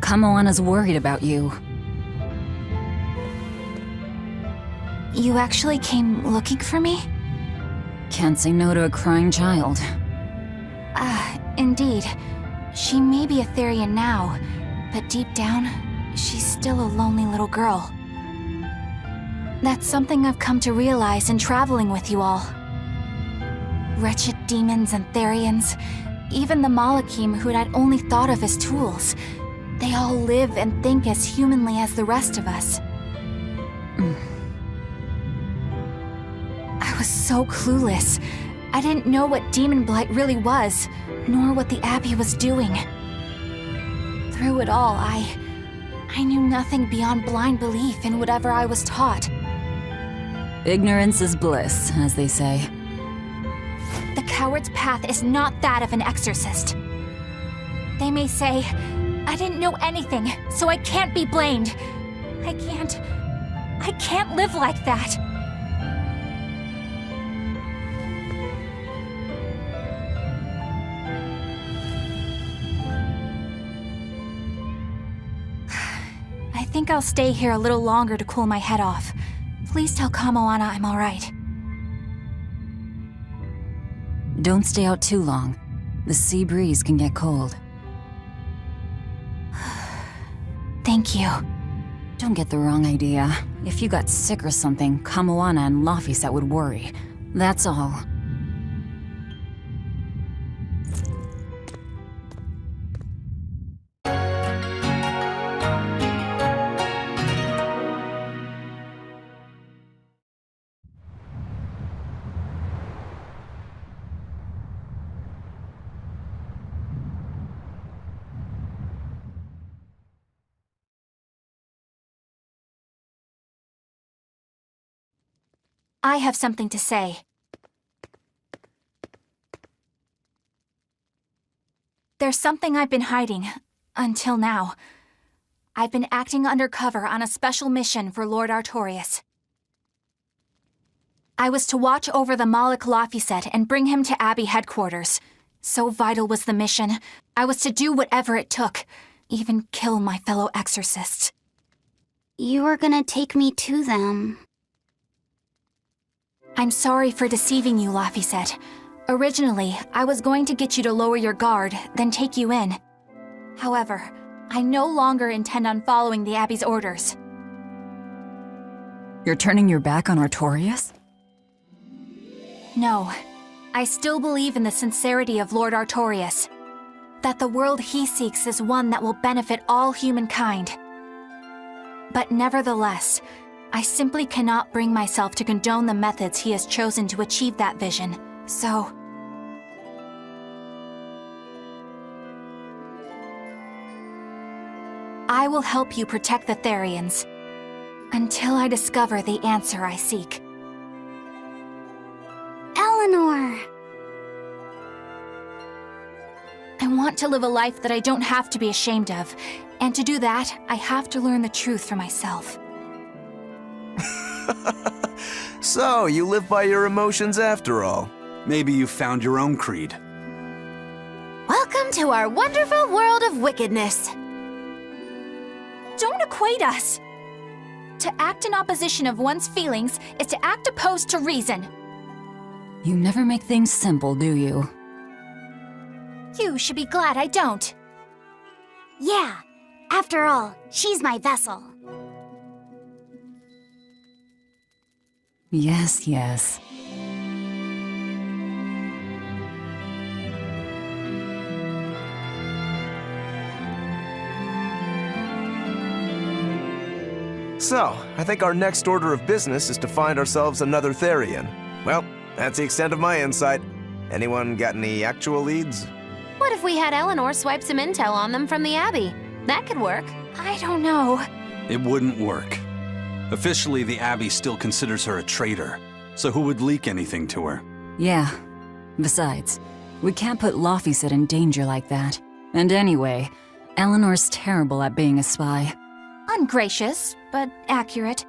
B: Kamoana's worried about you.
D: You actually came looking for me?
B: Can't say no to a crying child.
D: Indeed. She may be a Therian now, but deep down, she's still a lonely little girl. That's something I've come to realize in traveling with you all. Wretched demons and Therians, even the Malakim who'd I'd only thought of as tools. They all live and think as humanly as the rest of us. I was so clueless. I didn't know what Demon Blight really was, nor what the Abbey was doing. Through it all, I knew nothing beyond blind belief in whatever I was taught.
B: Ignorance is bliss, as they say.
D: The coward's path is not that of an exorcist. They may say, I didn't know anything, so I can't be blamed. I can't live like that. I think I'll stay here a little longer to cool my head off. Please tell Kamoana I'm alright.
B: Don't stay out too long. The sea breeze can get cold.
D: Thank you.
B: Don't get the wrong idea. If you got sick or something, Kamoana and Laphicet would worry. That's all.
D: I have something to say. There's something I've been hiding, until now. I've been acting undercover on a special mission for Lord Artorius. I was to watch over the Malik Laphicet and bring him to Abbey headquarters. So vital was the mission, I was to do whatever it took, even kill my fellow exorcists.
E: You were gonna take me to them.
D: I'm sorry for deceiving you, Laphicet. Originally, I was going to get you to lower your guard, then take you in. However, I no longer intend on following the Abbey's orders.
B: You're turning your back on Artorias?
D: No. I still believe in the sincerity of Lord Artorias. That the world he seeks is one that will benefit all humankind. But nevertheless, I simply cannot bring myself to condone the methods he has chosen to achieve that vision, so... I will help you protect the Therians, until I discover the answer I seek.
E: Eleanor!
D: I want to live a life that I don't have to be ashamed of, and to do that, I have to learn the truth for myself.
G: So, you live by your emotions after all.
C: Maybe you found your own creed.
F: Welcome to our wonderful world of wickedness.
D: Don't equate us! To act in opposition of one's feelings is to act opposed to reason.
B: You never make things simple, do you?
D: You should be glad I don't.
E: Yeah, after all, she's my vessel.
B: Yes, yes.
G: So, I think our next order of business is to find ourselves another Therian. Well, that's the extent of my insight. Anyone got any actual leads?
F: What if we had Eleanor swipe some intel on them from the Abbey? That could work.
D: I don't know.
C: It wouldn't work. Officially, the Abbey still considers her a traitor. So who would leak anything to her?
B: Yeah. Besides, we can't put Laufeyset in danger like that. And anyway, Eleanor's terrible at being a spy.
D: Ungracious, but accurate.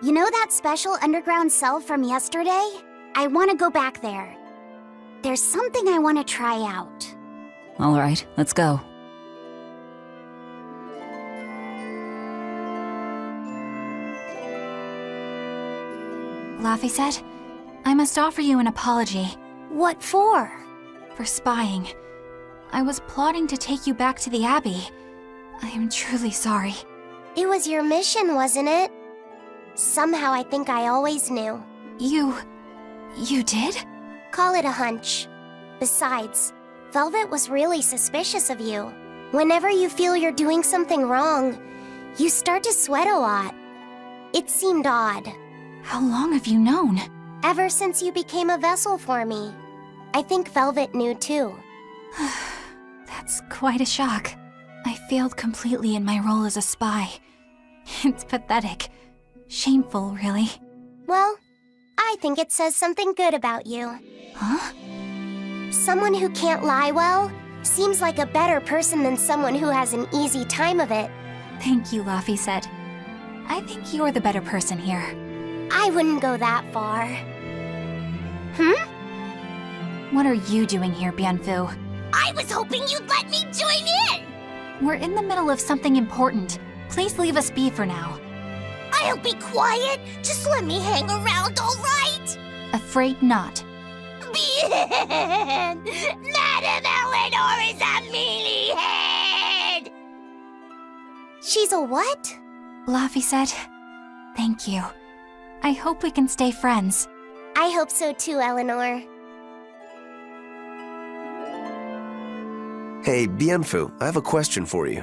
E: You know that special underground cell from yesterday? I want to go back there. There's something I want to try out.
B: All right, let's go.
D: Laufeyset, I must offer you an apology.
E: What for?
D: For spying. I was plotting to take you back to the Abbey. I am truly sorry.
L: It was your mission, wasn't it? Somehow I think I always knew.
D: You did?
L: Call it a hunch. Besides, Velvet was really suspicious of you. Whenever you feel you're doing something wrong, you start to sweat a lot. It seemed odd.
D: How long have you known?
L: Ever since you became a vessel for me. I think Velvet knew too.
D: That's quite a shock. I failed completely in my role as a spy. It's pathetic. Shameful, really.
L: Well, I think it says something good about you.
D: Huh?
L: Someone who can't lie well seems like a better person than someone who has an easy time of it.
D: Thank you, Laufeyset. I think you're the better person here.
L: I wouldn't go that far.
D: What are you doing here, Bienfu?
E: I was hoping you'd let me join in!
D: We're in the middle of something important. Please leave us be for now.
E: I'll be quiet. Just let me hang around, all right?
D: Afraid not.
E: Bien! Madame Eleanor is a mealyhead!
L: She's a what?
D: Laufeyset, thank you. I hope we can stay friends.
L: I hope so too, Eleanor.
G: Hey, Bienfu, I have a question for you.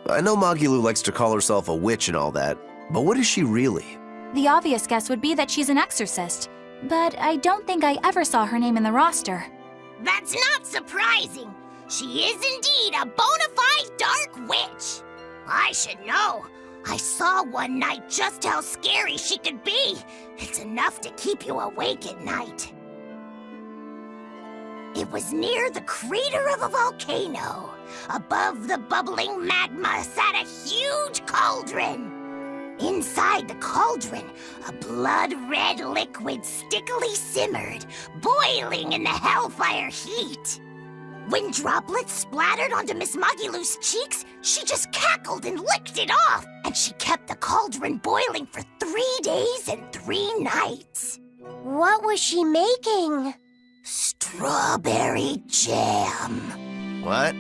G: I know Magilou likes to call herself a witch and all that, but what is she really?
D: The obvious guess would be that she's an exorcist, but I don't think I ever saw her name in the roster.
E: That's not surprising. She is indeed a bona fide dark witch. I should know. I saw one night just how scary she could be. It's enough to keep you awake at night. It was near the crater of a volcano. Above the bubbling magma sat a huge cauldron. Inside the cauldron, a blood-red liquid stickily simmered, boiling in the hellfire heat. When droplets splattered onto Miss Magilou's cheeks, she just cackled and licked it off, and she kept the cauldron boiling for 3 days and 3 nights.
L: What was she making?
E: Strawberry jam.
G: What?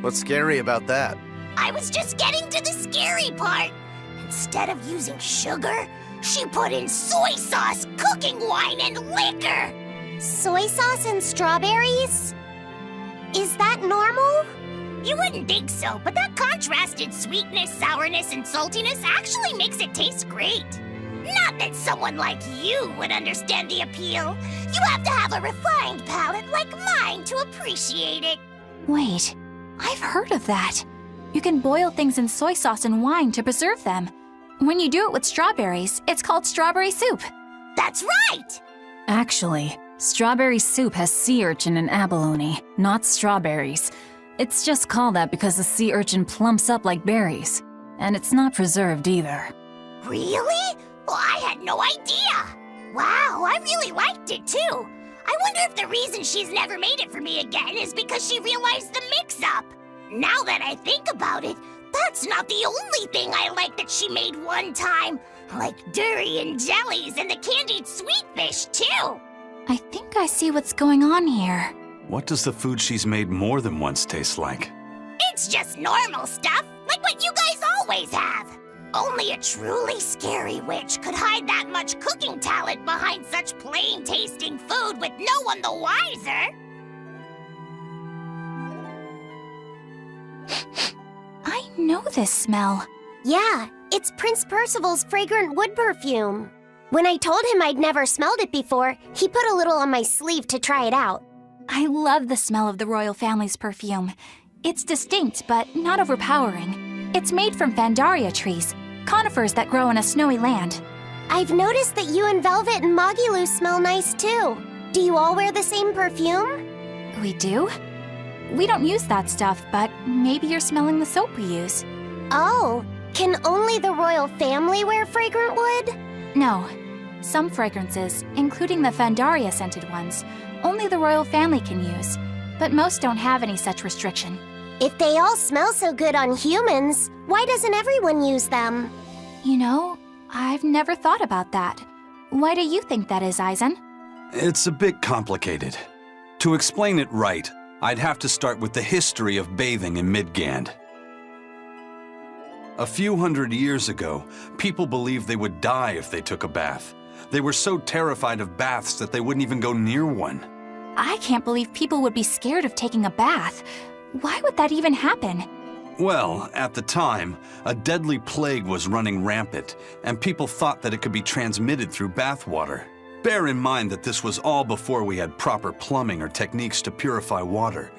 G: What's scary about that?
E: I was just getting to the scary part. Instead of using sugar, she put in soy sauce, cooking wine, and liquor.
L: Soy sauce and strawberries? Is that normal?
E: You wouldn't think so, but that contrasted sweetness, sourness, and saltiness actually makes it taste great. Not that someone like you would understand the appeal. You have to have a refined palate like mine to appreciate it.
D: Wait, I've heard of that. You can boil things in soy sauce and wine to preserve them. When you do it with strawberries, it's called strawberry soup.
E: That's right!
B: Actually, strawberry soup has sea urchin and abalone, not strawberries. It's just called that because the sea urchin plumps up like berries. And it's not preserved either.
E: Really? Well, I had no idea. Wow, I really liked it too. I wonder if the reason she's never made it for me again is because she realized the mix-up. Now that I think about it, that's not the only thing I like that she made one time. Like durian jellies and the candied sweet fish too.
D: I think I see what's going on here.
C: What does the food she's made more than once taste like?
E: It's just normal stuff, like what you guys always have. Only a truly scary witch could hide that much cooking talent behind such plain-tasting food with no one the wiser.
D: I know this smell.
L: Yeah, it's Prince Percival's fragrant wood perfume. When I told him I'd never smelled it before, he put a little on my sleeve to try it out.
D: I love the smell of the royal family's perfume. It's distinct, but not overpowering. It's made from Fandaria trees, conifers that grow in a snowy land.
L: I've noticed that you and Velvet and Mogiloo smell nice too. Do you all wear the same perfume?
D: We do? We don't use that stuff, but maybe you're smelling the soap we use.
L: Oh, can only the royal family wear fragrant wood?
D: No. Some fragrances, including the Fandaria scented ones, only the royal family can use, but most don't have any such restriction.
L: If they all smell so good on humans, why doesn't everyone use them?
D: You know, I've never thought about that. Why do you think that is, Aizen?
C: It's a bit complicated. To explain it right, I'd have to start with the history of bathing in Midgand. A few hundred years ago, people believed they would die if they took a bath. They were so terrified of baths that they wouldn't even go near one.
D: I can't believe people would be scared of taking a bath. Why would that even happen?
C: Well, at the time, a deadly plague was running rampant, and people thought that it could be transmitted through bathwater. Bear in mind that this was all before we had proper plumbing or techniques to purify water.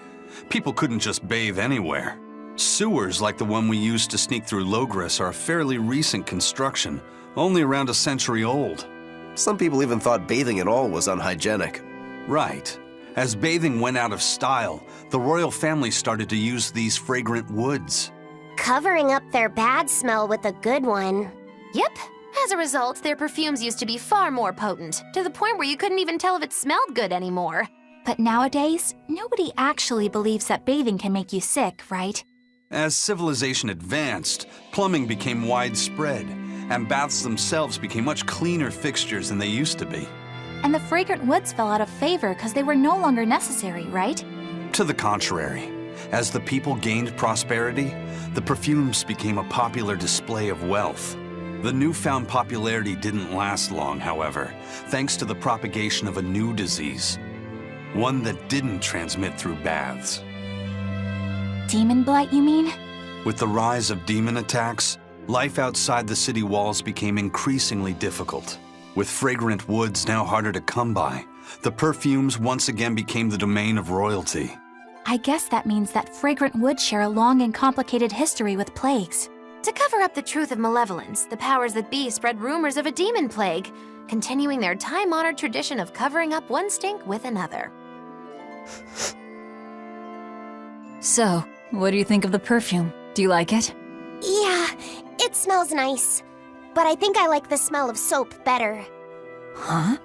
C: People couldn't just bathe anywhere. Sewers like the one we used to sneak through Logris are a fairly recent construction, only around a century old.
G: Some people even thought bathing at all was unhygienic.
C: Right. As bathing went out of style, the royal family started to use these fragrant woods.
L: Covering up their bad smell with a good one.
F: Yep. As a result, their perfumes used to be far more potent, to the point where you couldn't even tell if it smelled good anymore.
D: But nowadays, nobody actually believes that bathing can make you sick, right?
C: As civilization advanced, plumbing became widespread, and baths themselves became much cleaner fixtures than they used to be.
D: And the fragrant woods fell out of favor because they were no longer necessary, right?
C: To the contrary, as the people gained prosperity, the perfumes became a popular display of wealth. The newfound popularity didn't last long, however, thanks to the propagation of a new disease. One that didn't transmit through baths.
D: Demon blight, you mean?
C: With the rise of demon attacks, life outside the city walls became increasingly difficult. With fragrant woods now harder to come by, the perfumes once again became the domain of royalty.
D: I guess that means that fragrant woods share a long and complicated history with plagues.
F: To cover up the truth of malevolence, the powers that be spread rumors of a demon plague, continuing their time-honored tradition of covering up one stink with another.
B: So, what do you think of the perfume? Do you like it?
L: Yeah, it smells nice. But I think I like the smell of soap better.
B: Huh?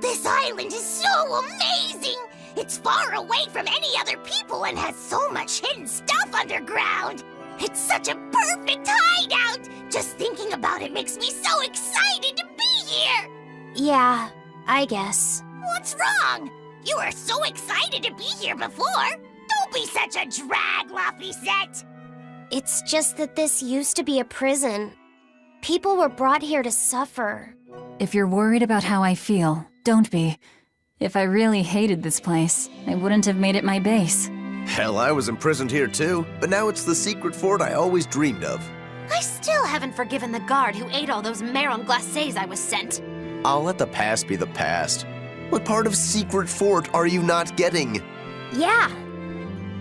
E: This island is so amazing! It's far away from any other people and has so much hidden stuff underground! It's such a perfect hideout! Just thinking about it makes me so excited to be here!
L: Yeah, I guess.
E: What's wrong? You were so excited to be here before. Don't be such a drag, Laphicet.
L: It's just that this used to be a prison. People were brought here to suffer.
B: If you're worried about how I feel, don't be. If I really hated this place, I wouldn't have made it my base.
G: Hell, I was imprisoned here too, but now it's the secret fort I always dreamed of.
F: I still haven't forgiven the guard who ate all those marron glacés I was sent.
G: I'll let the past be the past. What part of secret fort are you not getting?
L: Yeah.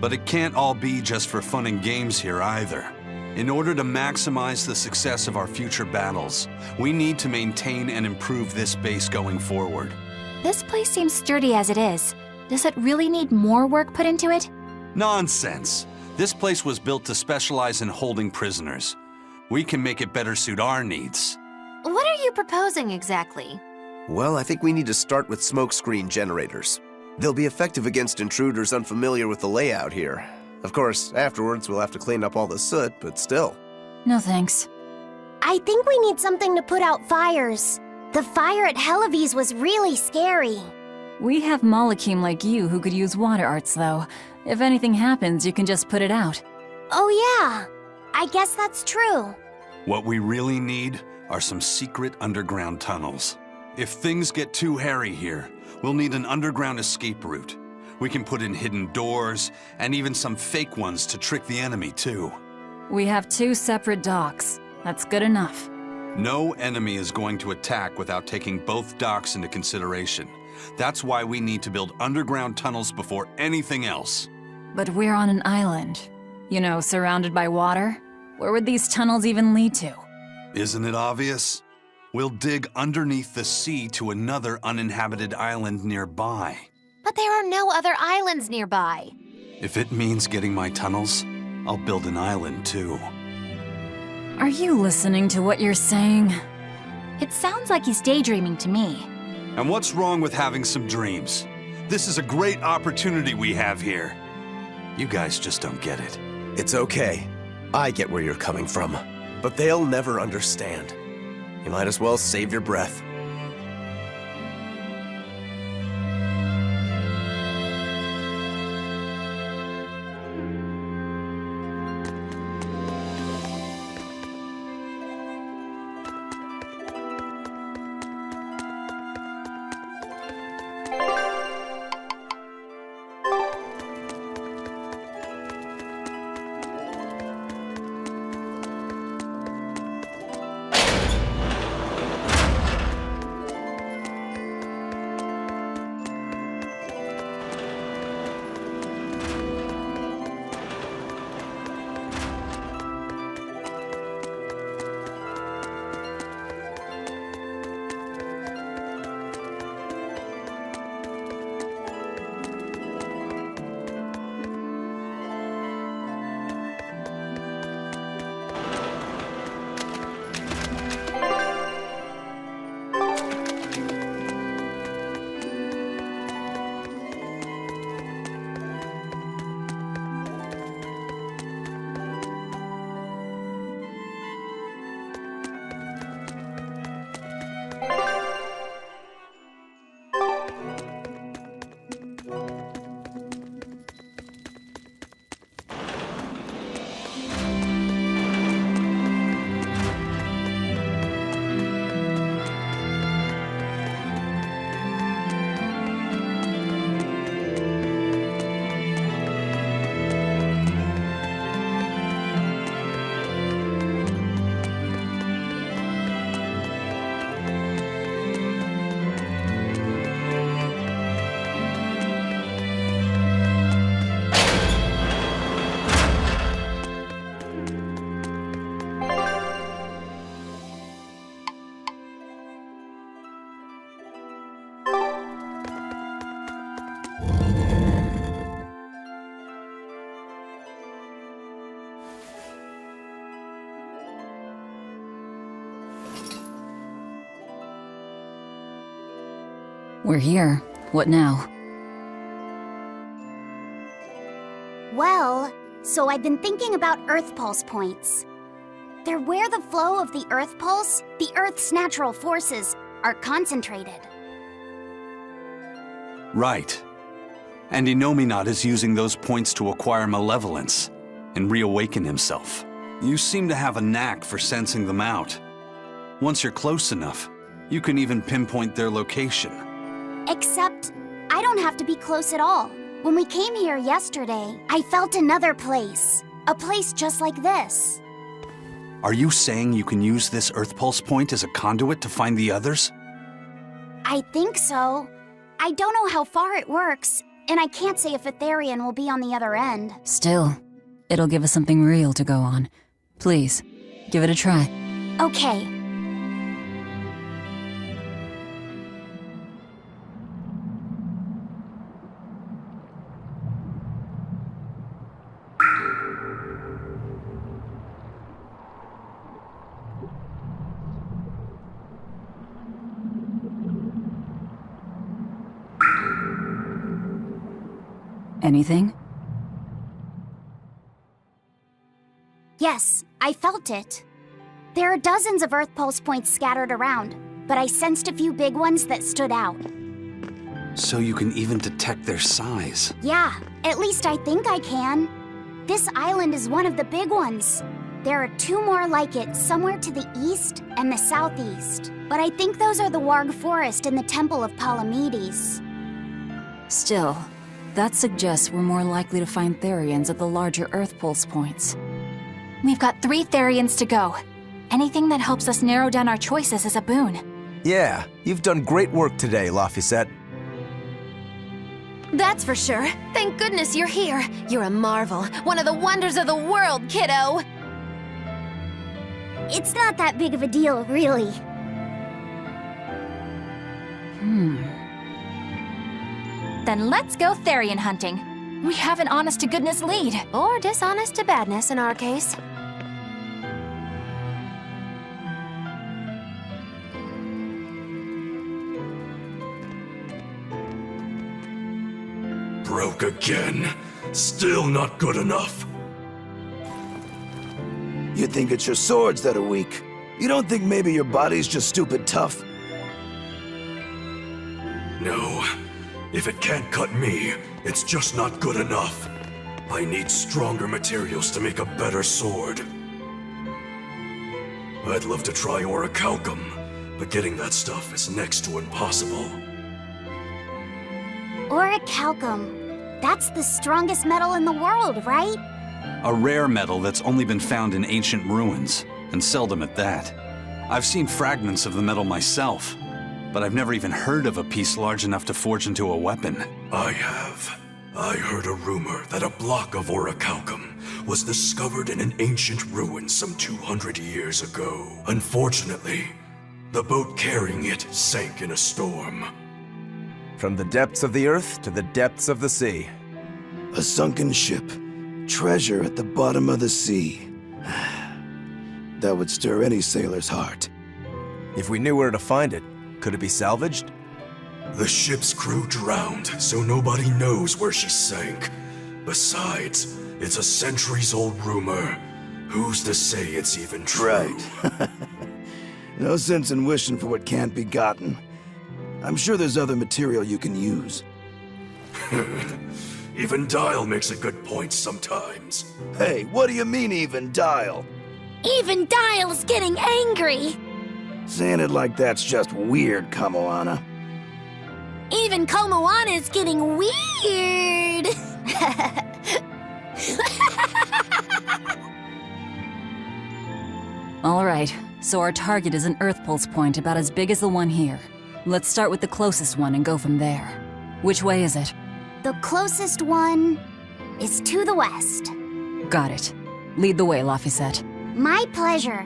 C: But it can't all be just for fun and games here either. In order to maximize the success of our future battles, we need to maintain and improve this base going forward.
D: This place seems sturdy as it is. Does it really need more work put into it?
C: Nonsense! This place was built to specialize in holding prisoners. We can make it better suit our needs.
F: What are you proposing exactly?
G: Well, I think we need to start with smokescreen generators. They'll be effective against intruders unfamiliar with the layout here. Of course, afterwards we'll have to clean up all the soot, but still.
B: No thanks.
L: I think we need something to put out fires. The fire at Helavis was really scary.
B: We have Malakim like you who could use water arts, though. If anything happens, you can just put it out.
L: Oh yeah, I guess that's true.
C: What we really need are some secret underground tunnels. If things get too hairy here, we'll need an underground escape route. We can put in hidden doors, and even some fake ones to trick the enemy, too.
B: We have 2 separate docks. That's good enough.
C: No enemy is going to attack without taking both docks into consideration. That's why we need to build underground tunnels before anything else.
B: But we're on an island. You know, surrounded by water. Where would these tunnels even lead to?
C: Isn't it obvious? We'll dig underneath the sea to another uninhabited island nearby.
F: But there are no other islands nearby.
C: If it means getting my tunnels, I'll build an island too.
B: Are you listening to what you're saying?
D: It sounds like he's daydreaming to me.
C: And what's wrong with having some dreams? This is a great opportunity we have here. You guys just don't get it.
G: It's okay. I get where you're coming from. But they'll never understand. You might as well save your breath.
B: We're here. What now?
L: Well, so I've been thinking about Earth Pulse points.
P: They're where the flow of the Earth pulse, the Earth's natural forces, are concentrated.
C: Right. And Innominat is using those points to acquire malevolence and reawaken himself. You seem to have a knack for sensing them out. Once you're close enough, you can even pinpoint their location.
P: Except, I don't have to be close at all. When we came here yesterday, I felt another place. A place just like this.
C: Are you saying you can use this Earth Pulse point as a conduit to find the others?
P: I think so. I don't know how far it works, and I can't say if a Therian will be on the other end.
B: Still, it'll give us something real to go on. Please, give it a try.
P: Okay.
B: Anything?
P: Yes, I felt it. There are dozens of Earth Pulse points scattered around, but I sensed a few big ones that stood out.
C: So you can even detect their size.
P: Yeah, at least I think I can. This island is one of the big ones. There are 2 more like it somewhere to the east and the southeast. But I think those are the Warg Forest and the Temple of Palamedes.
B: Still, that suggests we're more likely to find Therians at the larger Earth Pulse points.
D: We've got 3 Therians to go. Anything that helps us narrow down our choices is a boon.
G: Yeah, you've done great work today, Laphicet.
F: That's for sure. Thank goodness you're here. You're a marvel. One of the wonders of the world, kiddo.
P: It's not that big of a deal, really.
D: Then let's go Therian hunting. We have an honest-to-goodness lead.
F: Or dishonest to badness in our case.
J: Broke again. Still not good enough.
R: You think it's your swords that are weak? You don't think maybe your body's just stupid tough?
J: No. If it can't cut me, it's just not good enough. I need stronger materials to make a better sword. I'd love to try orichalcum, but getting that stuff is next to impossible.
P: Orichalcum. That's the strongest metal in the world, right?
C: A rare metal that's only been found in ancient ruins, and seldom at that. I've seen fragments of the metal myself, but I've never even heard of a piece large enough to forge into a weapon.
J: I have. I heard a rumor that a block of orichalcum was discovered in an ancient ruin some 200 years ago. Unfortunately, the boat carrying it sank in a storm.
G: From the depths of the earth to the depths of the sea.
R: A sunken ship. Treasure at the bottom of the sea. That would stir any sailor's heart.
G: If we knew where to find it, could it be salvaged?
J: The ship's crew drowned, so nobody knows where she sank. Besides, it's a centuries-old rumor. Who's to say it's even true?
R: Right. No sense in wishing for what can't be gotten. I'm sure there's other material you can use.
J: Even Dial makes a good point sometimes.
R: Hey, what do you mean, even Dial?
P: Even Dial's getting angry!
R: Saying it like that's just weird, Kamoana.
P: Even Komoana's getting weird!
B: Alright, so our target is an Earth Pulse point about as big as the one here. Let's start with the closest one and go from there. Which way is it?
P: The closest one is to the west.
B: Got it. Lead the way, Laphicet.
P: My pleasure.